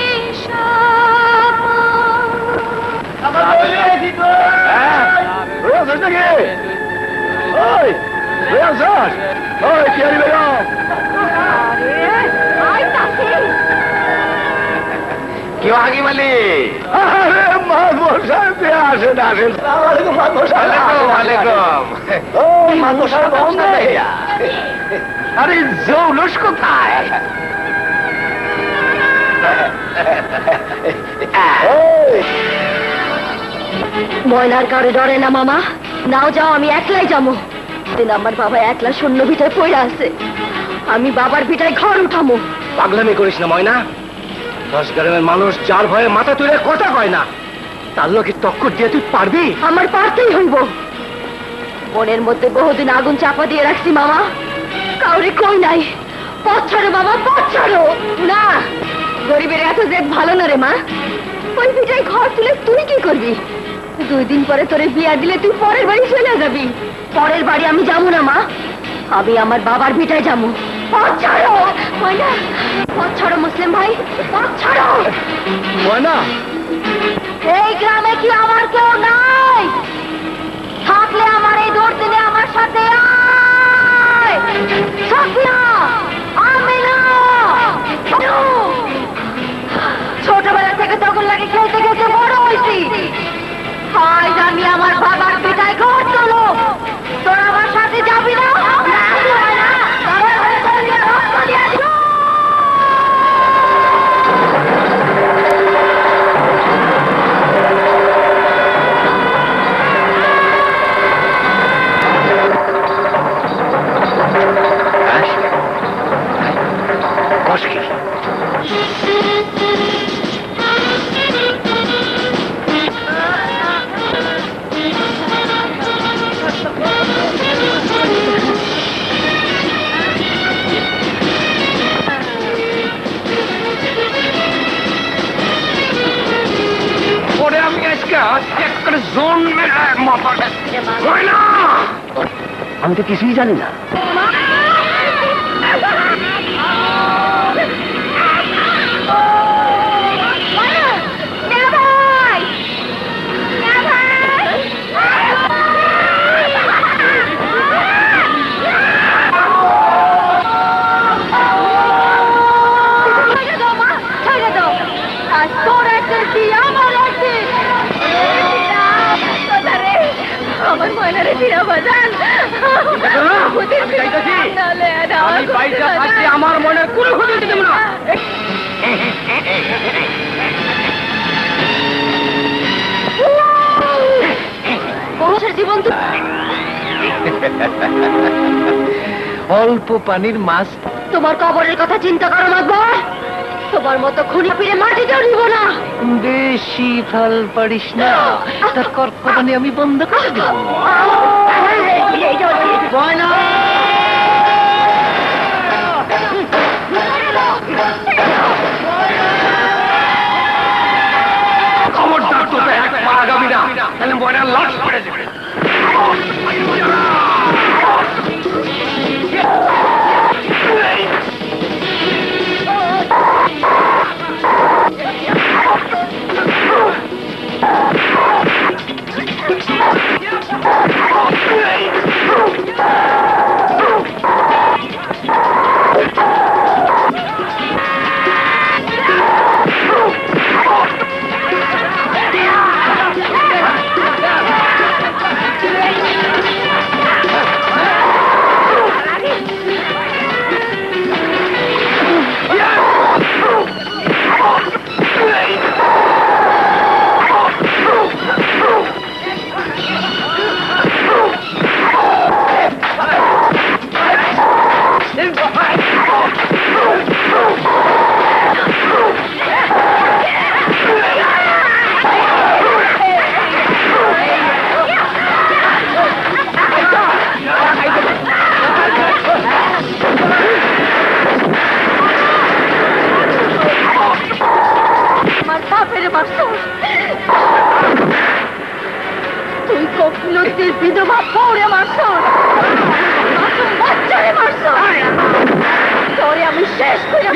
[SPEAKER 1] কেউ আগে বলে আসেন আসেন। আরে জৌলস কোথায়?
[SPEAKER 14] ময়নার কারে ডরে না মামা, নাও যাও, আমি একলাই যাবো। দিন আমার বাবা একলা শূন্য ভিটায় পড়ে আছে, আমি বাবার ভিটায় ঘর উঠামো।
[SPEAKER 16] পাগলামি করিস না ময়না, 10 গ্রামের মানুষ যার ভয়ে মাথা তুলে কথা কয় না, তার লোকে টক্কর দিয়ে তুই পারবি?
[SPEAKER 14] আমার পারতেই হইব। মনের মধ্যে বহুদিন আগুন চাপা দিয়ে রাখছি মামা, কাউরে কই নাই। পথ ছাড়ো বাবা, পথ ছাড়ো। না, গরিবের এত জেদ ভালো না রে মা। ওই ভিটায় ঘর তুলে তুই কি করবি? 2 দিন পরে তোরে বিয়া দিলে তুই পরের বাড়ি চলে যাবি। পরের বাড়ি আমি যাবো না মা, আমি আমার বাবার ভিটায় যাবো। পথ ছাড়ো ময়না, পথ ছাড়ো মুসলিম ভাই, পথ ছাড়ো।
[SPEAKER 16] ময়না,
[SPEAKER 14] এই গ্রামে কি আমার কেউ নাই? থাকলে আমার এই দুর্দিনে আমার সাথে আয়। সাফিয়া, আমিনা, ছোটবেলা থেকে তখন লাগে খেলতে খেলতে বড় হয়েছি। আজ আমি আমার বাবার পিঠায় ঘর তোলো, তোর আমার সাথে যাবি না?
[SPEAKER 16] আমি তো কিছুই জানি না।
[SPEAKER 14] আমার ময়নারে ফিরা বাজান,
[SPEAKER 16] আমি বাইরে থাকতে আমার মনে কোনো ক্ষতি দিতে দেব না।
[SPEAKER 14] জীবন
[SPEAKER 16] অল্প পানির মাছ।
[SPEAKER 14] তোমার কবরের কথা চিন্তা করো মাকবর, তোমার মতো খুনি ফিরে মাটিতেও নিব না।
[SPEAKER 16] বেশি ফল পারিস না, তোর কর্কটানি আমি বন্ধ করে দেব।
[SPEAKER 1] খবরদার তোকে এক পা আগামী না, তাহলে ময়না লাশ পড়ে যাবে।
[SPEAKER 14] মারছস তুই কপিলতির বিধবা পৌড়ে মারছস বাচ্চারে মারছস তোরে আমি শেষ করে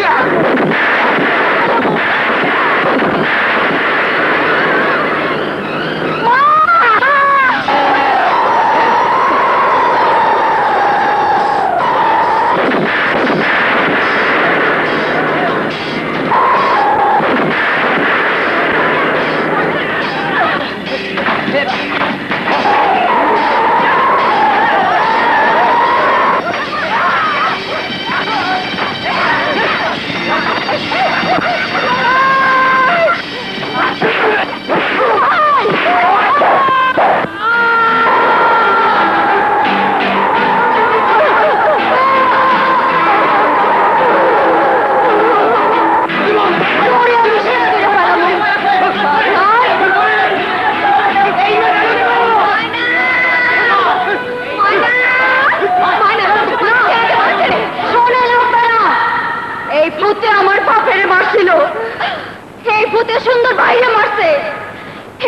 [SPEAKER 14] সুন্দর বাইরে মারছে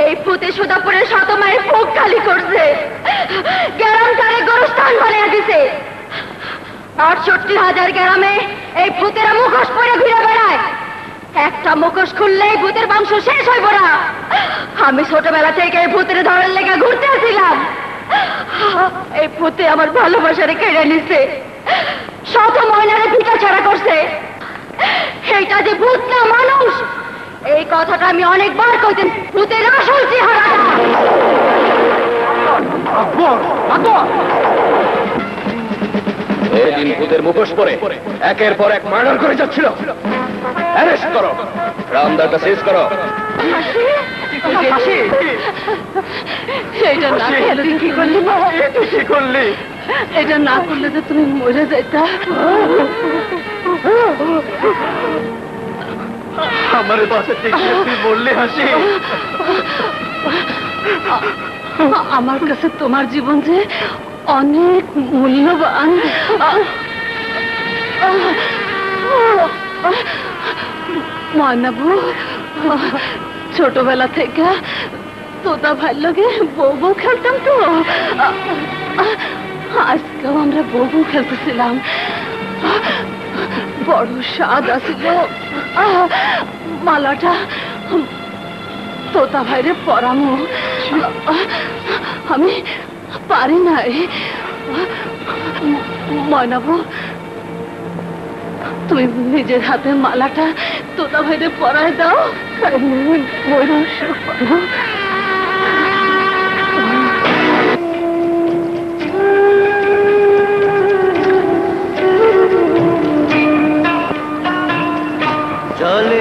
[SPEAKER 14] এই ভূতে সুদাপুরের শত মায়ের বুক খালি করছে গ্রামটারে গোরস্থান বানিয়ে দিছে ৬৮,০০০ গ্রামে এই ভূতেরা মুখোশ পরে ঘুরে বেড়ায় একটা মুখোশ খুললেই ভূতের বংশ শেষ হইব না আমি ছোটবেলা থেকে এই ভূতের ধরার লেগে ঘুরতে আসছিলাম এই ভূতে আমার ভালোবাসারে কেড়ে নিছে শত মহিলারে ভিটা ছাড়া করছে এইটা যে ভূত না মানুষ এই কথাটা আমি অনেকবার কইতেন ভূতের আসল চেহারা
[SPEAKER 1] এদিন ভূতের মুখোশ পরে একের পর এক মার্ডার করে যাচ্ছিল অ্যারেস্ট করো রামদাটা শেষ করো
[SPEAKER 10] এটা না করলে কি করলি কি করলি এটা না করলে তো তুমি মরে যাইতা
[SPEAKER 17] আমার বাসাতে তুই বললে হাসি
[SPEAKER 10] আমার কাছে তোমার জীবন যে অনেক মূল্যবান ময়নাবু ছোটবেলা থেকে তোতা ভাই লগে বউ খেলতাম তো আজকেও আমরা বউ খেলতেছিলাম বড় স্বাদ আসিল মালাটা তোতা ভাইরে পরামো আমি পারি নাই ময়নাবু তুমি নিজের হাতে মালাটা তোতা ভাইরে পরায় দাও
[SPEAKER 3] চলে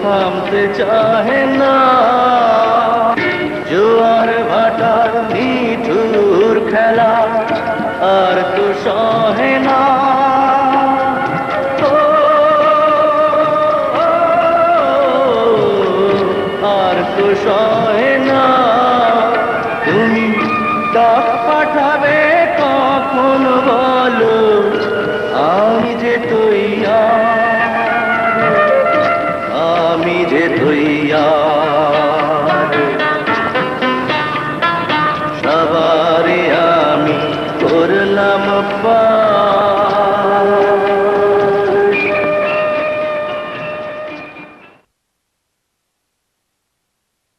[SPEAKER 3] থামতে চাহে না জোয়ার ভাটার নিঠুর খেলা আর তো সহে না আর তো সহে না তুমি ডাক পাঠাবে কখন বলো আমি যে তৈয়ার